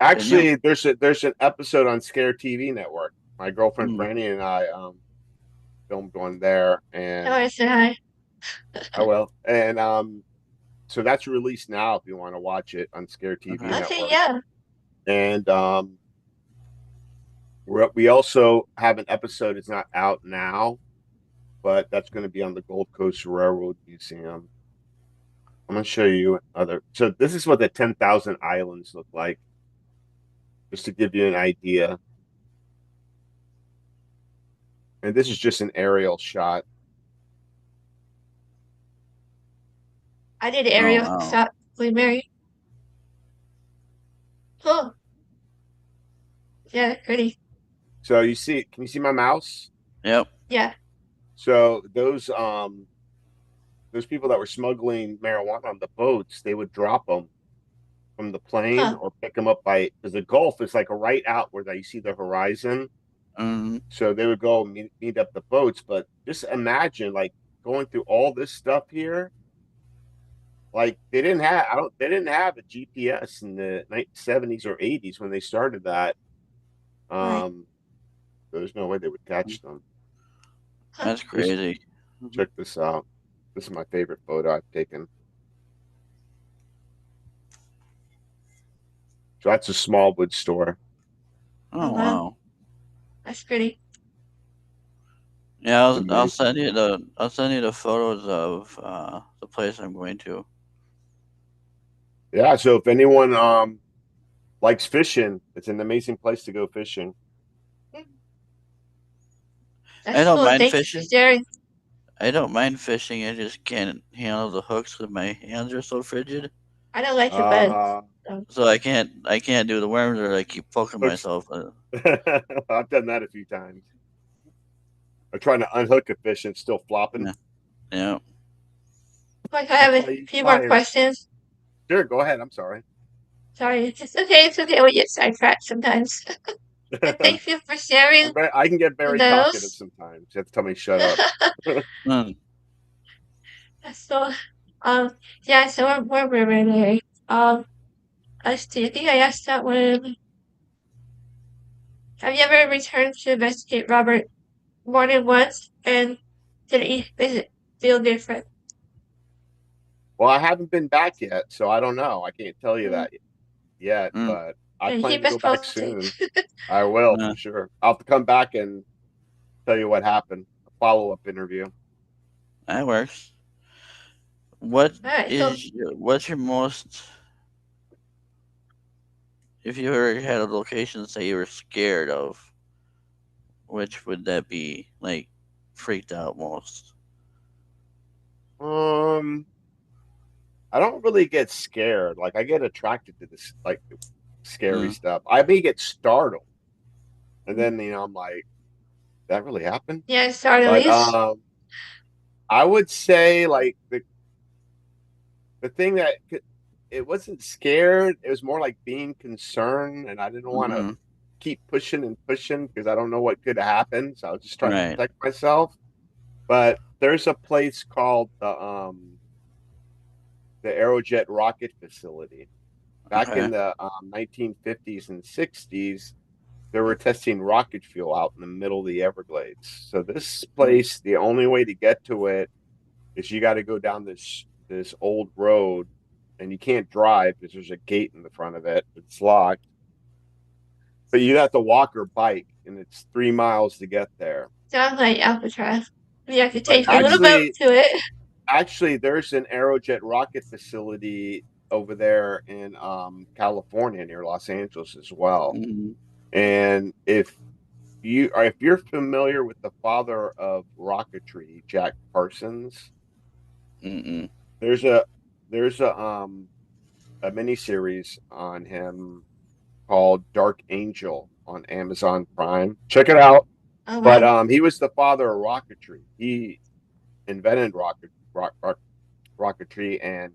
Didn't you? actually there's an episode on Scare TV Network. My girlfriend Franny and I filmed one there, Oh, and I said hi. I will. And so that's released now if you want to watch it on Scare TV Okay. Okay, Network. yeah. And we also have an episode. It's not out now, but that's going to be on the Gold Coast Railroad Museum. I'm going to show you other. So this is what the 10,000 islands look like, just to give you an idea. And this is just an aerial shot. I did Oh aerial wow. shot with Mary. Cool. Yeah, pretty. So can you see my mouse? Yep. Yeah. So those people that were smuggling marijuana on the boats, they would drop them from the plane Huh. or pick them up because the Gulf is like a right out where you see the horizon. Mm-hmm. So they would go meet up the boats. But just imagine like going through all this stuff here. Like they didn't have a GPS in the 70s or 80s when they started that. Right. There's no way they would catch them. Huh. That's crazy. Check this out. This is my favorite photo I've taken. So that's a small wood store. Oh, Oh wow. wow. That's pretty. Yeah, It's I'll amazing. send you the photos of the place I'm going to. Yeah, so if anyone likes fishing, it's an amazing place to go fishing. I That's don't cool. mind Thank you for fishing. sharing. I don't mind fishing. I just can't handle the hooks because my hands are so frigid. I don't like the bugs. Uh So. So I can't do the worms, or I keep poking hooks. myself. I've done that a few times. I'm trying to unhook a fish and it's still flopping. Yeah. Yeah. Like, I have That's a why I use few more pliers. questions. Sure, go ahead. I'm sorry. Sorry. It's okay. It's okay. We get sidetracked sometimes. But thank you for sharing I can get very talkative those. sometimes. You have to tell me shut up. Mm. So, um, yeah, so we're really, let's see, I think I asked that one. Have you ever returned to investigate Robert more than once? And did it feel different? Well, I haven't been back yet, so I don't know. I can't tell you Mm, that yet, Mm. but I and plan keep to us go back posted. soon. I will Yeah. for sure. I'll have to come back and tell you what happened. A follow-up interview. That works. What Alright, cool. what's your most, if you ever had a location that you were scared of, which would that be? Like freaked out most? Um, I don't really get scared. Like I get attracted to this like scary Mm. stuff. I may get startled, and then I'm like, that really happened. Yeah, sorry, But Elise. I would say like the thing that it wasn't scared. It was more like being concerned, and I didn't want to Mm-hmm. keep pushing and pushing because I don't know what could happen. So I was just trying to Right. protect myself. But there's a place called the Aerojet rocket facility. Back in Okay. the 1950s and 60s, they were testing rocket fuel out in the middle of the Everglades. So this Mm. place, the only way to get to it is you got to go down this old road, and you can't drive because there's a gate in the front of it. It's locked, but you have to walk or bike, and it's 3 miles to get there. Sounds like Alcatraz. We have to But take a little boat to it. actually, there's an Aerojet rocket facility over there in California near Los Angeles as well. Mm-hmm. And if you're familiar with the father of rocketry, Jack Parsons, Mm-mm. there's a mini series on him called Dark Angel on Amazon Prime. Check it out. Oh, But wow. he was the father of rocketry. He invented rocketry, and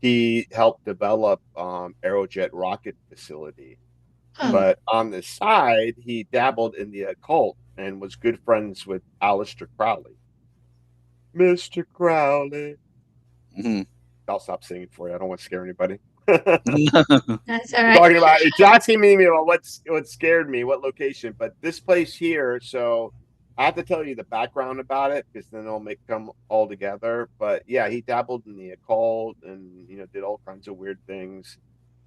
he helped develop Aerojet rocket facility. Huh. Mm. But on the side, he dabbled in the occult and was good friends with Aleister Crowley. Mr. Crowley. Mm-hmm. I'll stop singing for you. I don't want to scare anybody. That's all We're right. talking about it's asking me about what scared me, what location, but this place here. So I have to tell you the background about it because then it'll make come all together. But yeah, he dabbled in the occult and did all kinds of weird things.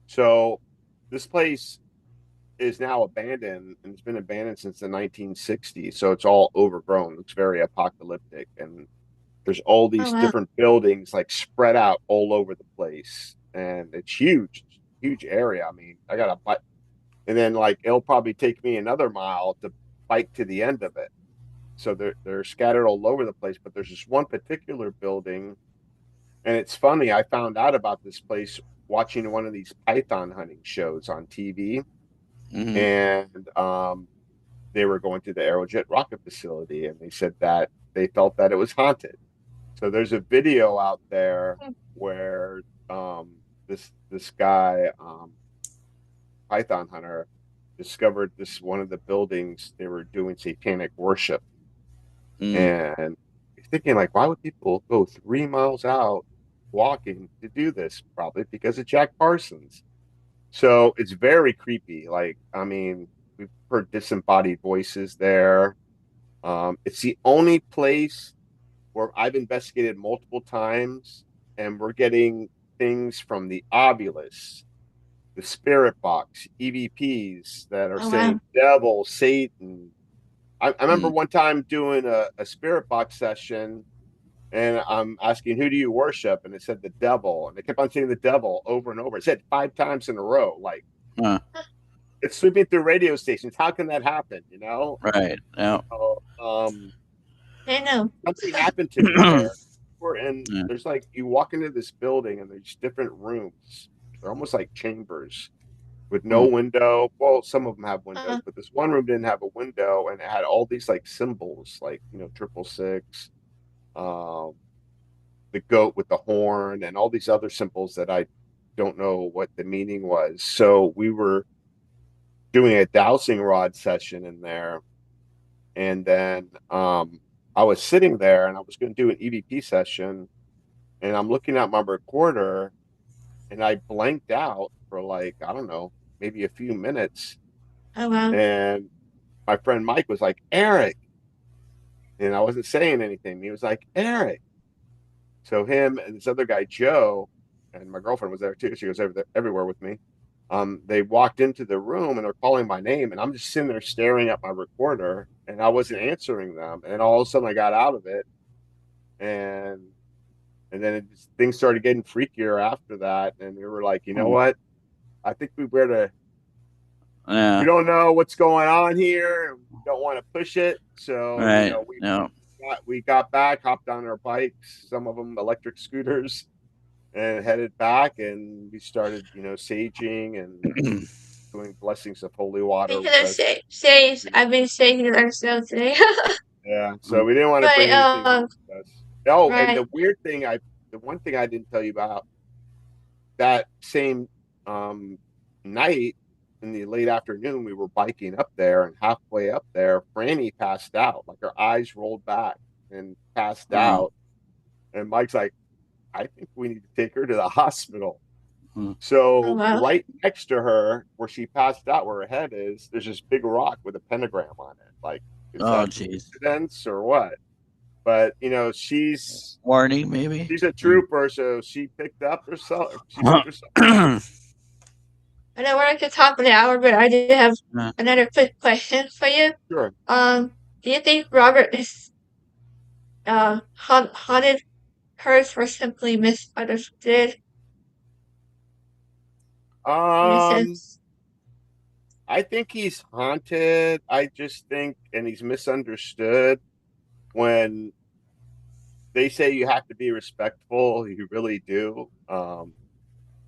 So this place is now abandoned, and it's been abandoned since the 1960s. So it's all overgrown. It's very apocalyptic, and there's all Oh, these wow. different buildings like spread out all over the place, and it's huge area. I mean, I got a bike, and then like it'll probably take me another mile to bike to the end of it. So they're scattered all over the place. But there's this one particular building And it's funny, I found out about this place watching one of these python hunting shows on TV, and they were going to the Aerojet rocket facility, and they said that they felt that it was haunted. So there's a video out there where this guy, python hunter, discovered this one of the buildings they were doing satanic worship, and he's thinking like, why would people go 3 miles out walking to do this? Probably because of Jack Parsons. So it's very creepy. Like, I mean, we've heard disembodied voices there. It's the only place where I've investigated multiple times, and we're getting things from the Obulus, the Spirit Box, EVPs that are saying devil, Satan. I remember one time doing a Spirit Box session, and I'm asking, who do you worship? And it said the devil. And they kept on saying the devil over and over. It said 5 times in a row. Like, it's sweeping through radio stations. How can that happen? You know? Right. Yeah. I know. Something happened to me there. There's like, you walk into this building and there's different rooms. They're almost like chambers with no window. Well, some of them have windows, but this one room didn't have a window, and it had all these like symbols, like, 666, the goat with the horn, and all these other symbols that I don't know what the meaning was. So we were doing a dowsing rod session in there, and then I was sitting there and I was going to do an EVP session, and I'm looking at my recorder, and I blanked out for like, I don't know, maybe a few minutes. Oh, wow. And my friend Mike was like, Eric. And I wasn't saying anything. He was like, Eric. So him and this other guy, Joe, and my girlfriend was there too. She was everywhere with me. They walked into the room and they're calling my name, and I'm just sitting there staring at my recorder, and I wasn't answering them. And all of a sudden I got out of it. And then things started getting freakier after that. And we were like, you know what? I think we better we don't know what's going on here. We don't want to push it. So, we got back, hopped on our bikes, some of them electric scooters, and headed back. And we started, saging and doing blessings of holy water. Sage. I've been saying it ourselves today. Yeah. So we didn't want to bring anything with us. Oh, and the one thing I didn't tell you about, that same night, in the late afternoon, we were biking up there, and halfway up there, Franny passed out. Like, her eyes rolled back and passed out. And Mike's like, I think we need to take her to the hospital. So right next to her, where she passed out, where her head is, there's this big rock with a pentagram on it. Like, is that coincidence or what? But she's warning, maybe. She's a trooper, so she picked up herself. She picked herself. I don't want to talk for an hour, but I do have another quick question for you. Sure. Do you think Robert is haunted, cursed, or simply misunderstood? I think he's haunted. I just think, and he's misunderstood. When they say you have to be respectful, you really do,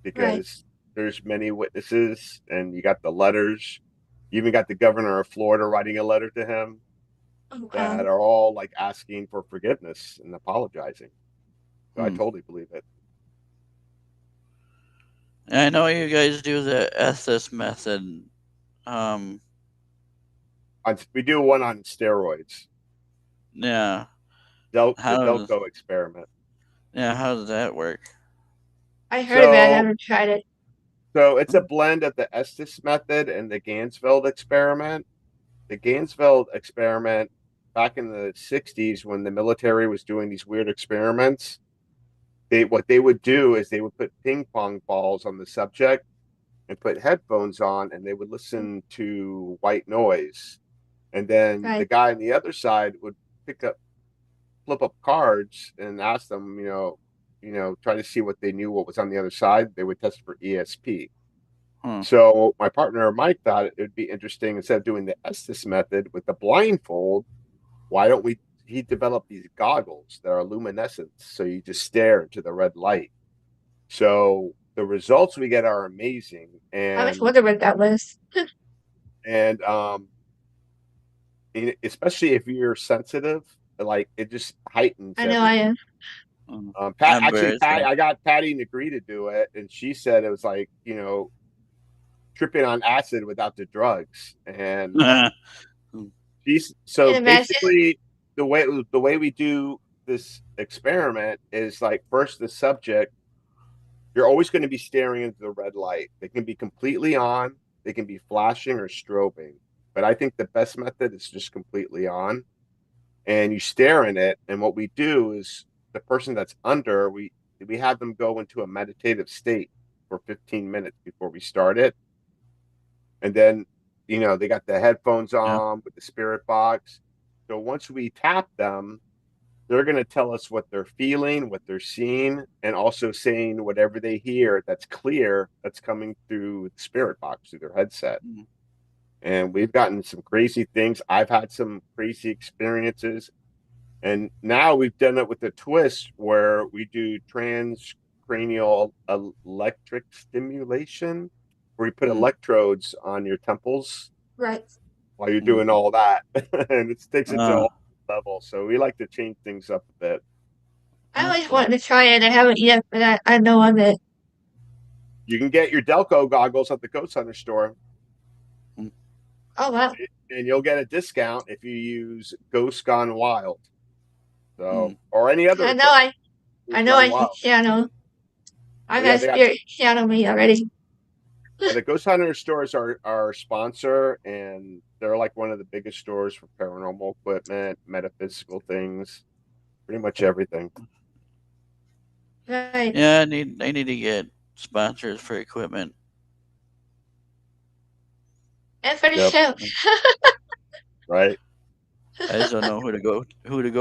because there's many witnesses, and you got the letters. You even got the governor of Florida writing a letter to him that are all like asking for forgiveness and apologizing. So I totally believe it. I know you guys do the Estes method. We do one on steroids. Yeah. The Delco experiment. Yeah, how does that work? I heard of it. I never tried it. So it's a blend of the Estes method and the Ganzfeld experiment. The Ganzfeld experiment, back in the 60s, when the military was doing these weird experiments, what they would do is they would put ping pong balls on the subject and put headphones on, and they would listen to white noise. And then the guy on the other side would flip up cards and ask them, try to see what they knew, what was on the other side. They would test for ESP. So my partner Mike thought it would be interesting, instead of doing the Estes method with the blindfold, why don't we he developed these goggles that are luminescent, so you just stare into the red light. So the results we get are amazing, I was wondering what that was. and especially if you're sensitive, like it just heightens I know I everything. am. Pat, I'm actually, very Pat, sad. I got Patty and agree to do it, and she said it was like tripping on acid without the drugs, and she's Can so you imagine? basically the way we do this experiment is like first the subject, you're always going to be staring into the red light. They can be completely on, they can be flashing or strobing, but I think the best method is just completely on, and you stare in it. And what we do is the person that's under, we have them go into a meditative state for 15 minutes before we start it, and then they got the headphones Yeah. on with the spirit box. So once we tap them, they're going to tell us what they're feeling, what they're seeing, and also saying whatever they hear that's clear, that's coming through the spirit box, through their headset. Mm. And we've gotten some crazy things. I've had some crazy experiences. And now we've done it with a twist where we do transcranial electric stimulation, where we put electrodes on your temples Right. while you're doing all that. And it takes it to a Uh, whole level. So we like to change things up a bit. I that's always cool. wanted to try it. I haven't yet, but I know of it. You can get your Delco goggles at the Ghost Hunter store, Mm. Oh wow. and you'll get a discount if you use Ghost Gone Wild. So, Mm. or any other I know equipment, I Ghost know Gone I can Wild. channel. I've But yeah, had they got spirit channel me already. the Ghost Hunter stores are our sponsor, and they're like one of the biggest stores for paranormal equipment, metaphysical things, pretty much everything. Right. Yeah, I need to get sponsors for equipment. And for the Yep, show. right. I just don't know who to go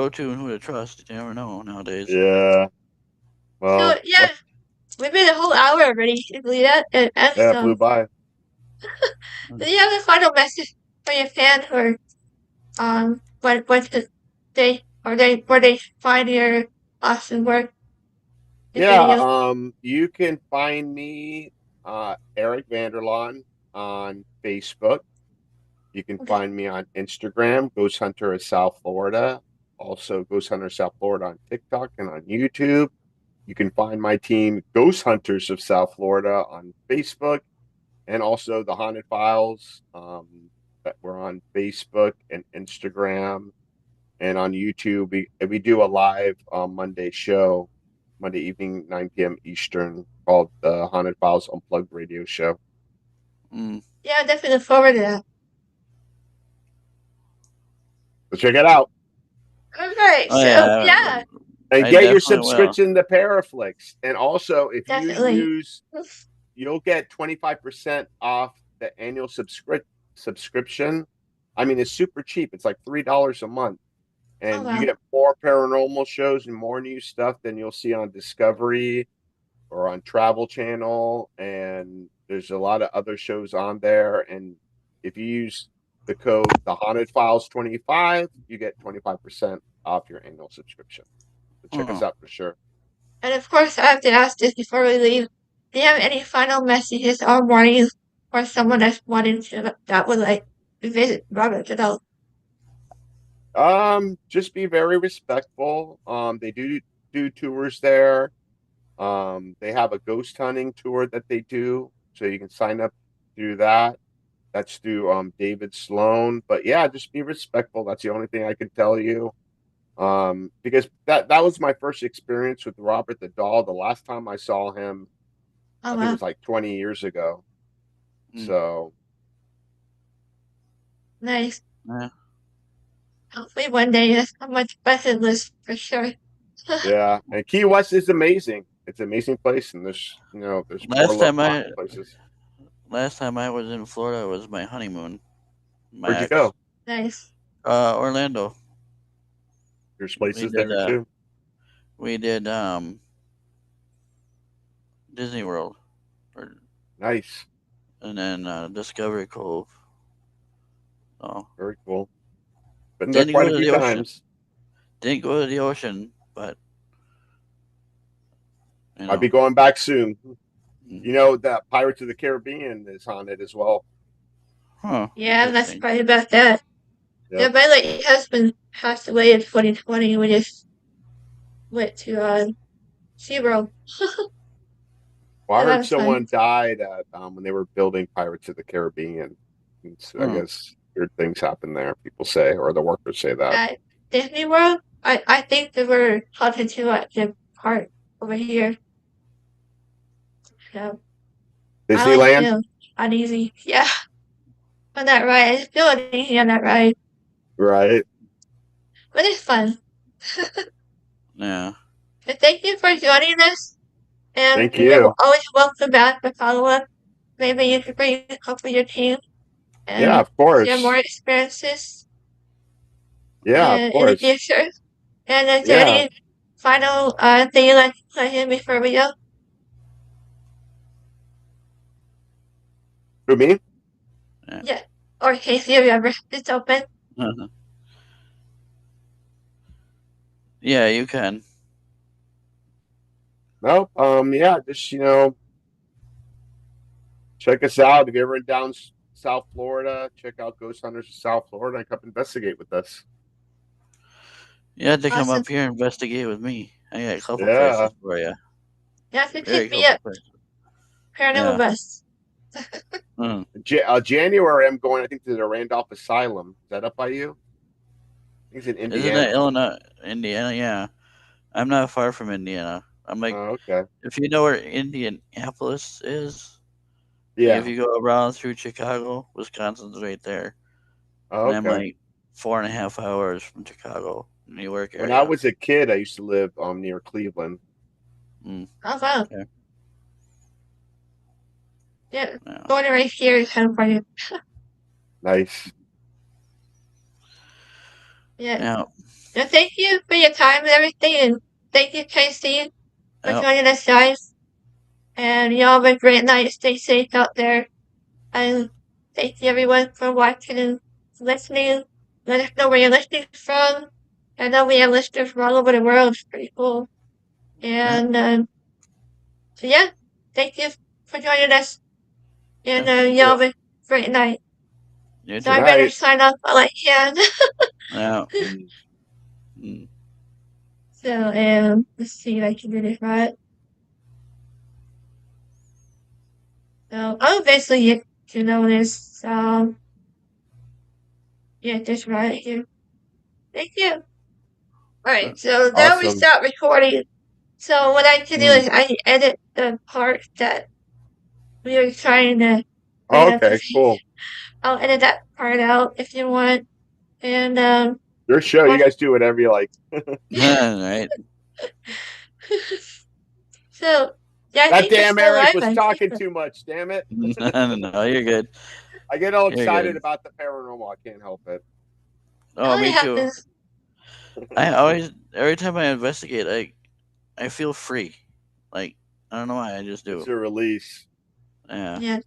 to and who to trust. You never know nowadays. Yeah. So Well, yeah, we made a whole hour already. Can you believe that? And yeah, it flew by. do you have a final message for your fans, or what should they, or they, where they find your awesome work, your Yeah, videos? you can find me, Eric Vanderlaan, on Facebook. You can Okay. find me on Instagram, Ghost Hunter of South Florida. Also, Ghost Hunter South Florida on TikTok and on YouTube. You can find my team, Ghost Hunters of South Florida, on Facebook, and also the Haunted Files, that we're on Facebook and Instagram and on YouTube. We do a live Monday show, Monday evening, 9 p.m. Eastern, called the Haunted Files Unplugged Radio Show. Mm. Yeah, I'm definitely look forward to that. So check it out. Okay, Oh so yeah, yeah, And I get your definitely will. subscription to Paraflix. And also, if you definitely. use, you'll get 25% off the annual subscription. I mean, it's super cheap. It's like $3 a month. Oh And you wow. get more paranormal shows and more new stuff than you'll see on Discovery or on Travel Channel. And there's a lot of other shows on there. And if you use the code The Haunted Files 25, you get 25% off your annual subscription. So check us Oh. out for sure. And of course, I have to ask this before we leave. Do you have any final messages or warnings for someone that's wanting to, that would like to visit Robert Goodell? Just be very respectful. They do tours there. They have a ghost hunting tour that they do, so you can sign up through that. That's through David Sloan. But yeah, just be respectful. That's the only thing I can tell you. Because that was my first experience with Robert the Doll. The last time I saw him, Oh I think it wow. was like 20 years ago. Mm. So Nice. Yeah. Hopefully one day that's on my bucket list for sure. yeah, and Key West is amazing. It's an amazing place, and there's more Last time I haunted places. last time I was in Florida was my honeymoon. Where'd My you ex. go? Nice. Orlando. There's We places did there too. we did Disney World, or, Nice. and then Discovery Cove. Oh, Very cool. Been there then you go quite a to few the ocean. times. Didn't go to the ocean, but I'll be going back soon. You Mm. know that Pirates of the Caribbean is haunted as well. Huh. Yeah, that's Interesting. right about that. Yep. Yeah, my late husband passed away in 2020. We just went to SeaWorld. Well, I So that heard was fun. someone died at when they were building Pirates of the Caribbean. And so I Hmm. guess weird things happen there. People say, or the workers say that. At Disney World, I think they were haunted too at the park over here. So I always Disneyland, feel uneasy. Yeah, on that ride. I just feel uneasy on that ride. right? But it's fun. Yeah. But thank you for joining us. And Thank you're you. always welcome back for follow up. Maybe you could bring a couple of your team Yeah, and of share more course. experiences Yeah, of in the course. future. And is there Yeah. any final thing you'd like to play in before we go? Who, me? Yeah. Yeah. Or Casey, if you ever, it's open. Yeah, you can. No. Yeah. Just check us out. If you're ever in down South Florida, check out Ghost Hunters of South Florida and come investigate with us. You had to come Awesome. up here and investigate with me. I got a couple Yeah. places for you. You have to Very take me couple up. places. Paranormal Yeah. Bus. Mm. January, I'm going. I think to the Randolph Asylum. Is that up by you? I think it's in Isn't that Indiana. Illinois, Indiana? Yeah. I'm not far from Indiana. I'm like, Oh, okay. if you know where Indianapolis is, like if Yeah. you go around through Chicago, Wisconsin's right there, Oh, and I'm okay. like 4.5 hours from Chicago, New York When I area. was a kid, I used to live near Cleveland. Mm. Oh, wow. Okay. Yeah. Yeah. Born right here in California. Nice. Yeah. Yeah. Well, thank you for your time and everything. And thank you, Casey, for Yep. joining us, guys. And y'all have a great night. Stay safe out there. And thank you, everyone, for watching and listening. Let us know where you're listening from. I know we have listeners from all over the world. It's pretty cool. Yeah. And so, yeah, thank you for joining us. And Yeah. Thank y'all you. have a great night. You So Good I too. better night. sign off while I can. Yeah. Mm. Mm. So, let's see if I can do this right. So, I'll basically get to know this. Yeah, this right here. Thank you. Alright, so now we Awesome. start recording. So what I can do Mm. is I edit the part that we were trying to bring Oh, up. okay. Cool. I'll edit that part out if you want. And Your show. You watch. guys do whatever you like. Right. So yeah, I That think we're damn still Eric live. was I think. talking too much. Damn it. No, you're good. I get all You're excited good. about the paranormal. I can't help it. Oh, Oh, it me too. happens. I always, every time I investigate, I feel free. Like, I don't know why, I just It's do. a release. Yeah. Yeah.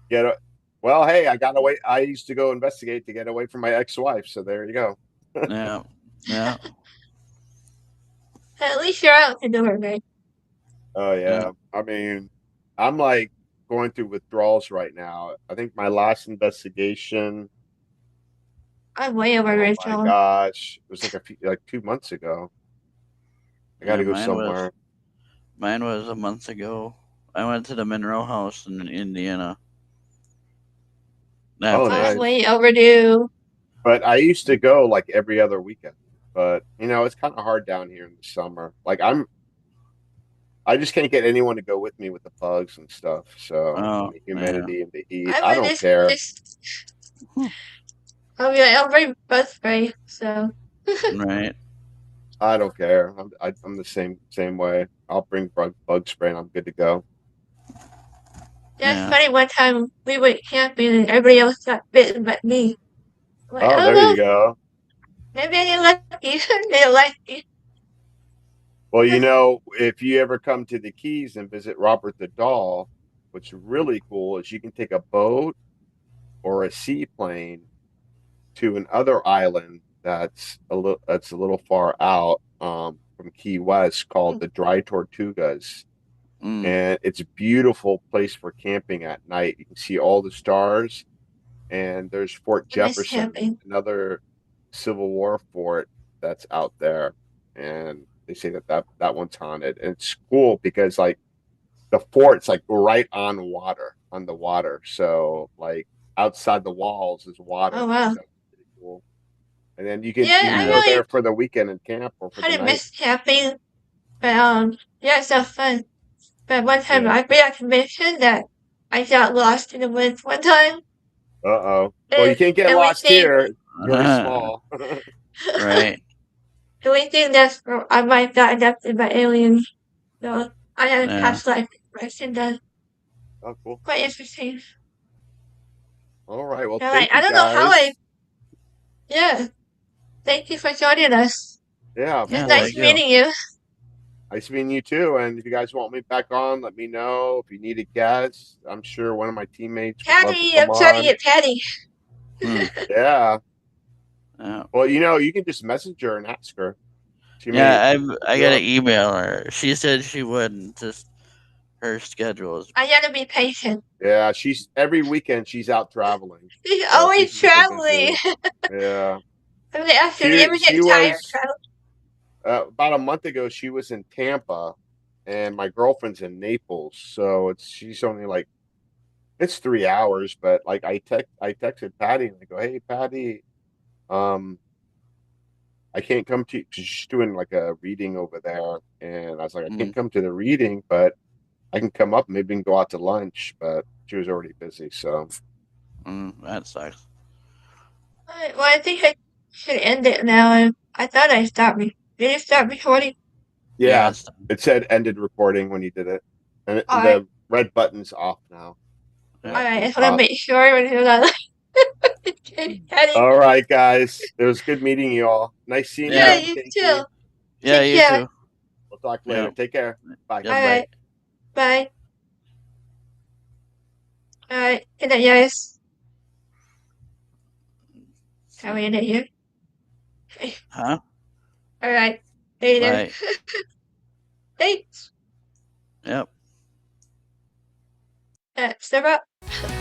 Get it. Well, hey, I got away. I used to go investigate to get away from my ex-wife. So there you go. Yeah. Yeah. At least you're out to do it, right? Oh Yeah. yeah. I mean, I'm like going through withdrawals right now. I think my last investigation. I'm way over Oh my Rachel. gosh, it was like 2 months ago. I got Yeah, to go mine somewhere. was a month ago. I went to the Monroe House in Indiana. Oh, After I'm nice. way overdue. But I used to go like every other weekend. But it's kind of hard down here in the summer. Like I just can't get anyone to go with me with the bugs and stuff. So Oh, and the yeah. humidity and the heat. I'm I in don't care. this. I'll bring bug spray. So Right. I don't care. I'm the same way. I'll bring bug spray and I'm good to go. yeah, it's Yeah. funny. One time we went camping and everybody else got bitten but me. I'm like, Oh, oh there you well, go. maybe I get lucky. They like me. Well, if you ever come to the Keys and visit Robert the Doll, what's really cool is you can take a boat or a seaplane to another island that's a little far out from Key West called the Dry Tortugas. And it's a beautiful place for camping at night. You can see all the stars, and there's Fort Jefferson, another Civil War fort that's out there. And they say that one's haunted. And it's cool because like the fort's like right on the water. So like outside the walls is water. Oh wow. So pretty cool. And then you can go there for the weekend and camp or for the night. miss camping, but yeah, it's so fun. But one time I forgot to mention that I got lost in the woods one time. Well, you can't get lost here. It's really small. Right. And we think that's I might got adopted by aliens. So I had a past life regression done. Oh, cool. Quite interesting. All right. Well, Yeah, thank you I don't guys. know how Yeah. Thank you for joining us. Yeah. It's nice meeting you. Nice meeting you too. And if you guys want me back on, let me know. If you need a guest, I'm sure one of my teammates would love to come I'm trying to get Patty. Yeah. Well, you can just message her and ask her. I gotta email her. She said she wouldn't. Just her schedule is. I gotta be patient. Yeah, every weekend she's out traveling. She's always traveling. Yeah. I mean, after you ever get tired traveling? About a month ago, she was in Tampa, and my girlfriend's in Naples. So she's only like, it's 3 hours, but like I texted Patty and I go, hey Patty, I can't come to you because she's doing like a reading over there, and I was like, I can't come to the reading, but I can come up. Maybe we can go out to lunch. But she was already busy, so that sucks. Well, I think I should end it now. I thought I stopped. Did you stop recording? Yeah, it said ended recording when you did it, and the red button's off now. All right, I just want to make sure when you're not. All right, guys. It was good meeting you all. Nice seeing you. Yeah, you too. Yeah, you too. We'll talk later. Take care. Bye. All right. Bye. All right. Good night, guys. Can we end it here? Huh? All right. Later. Bye. Thanks. Yep. Step up.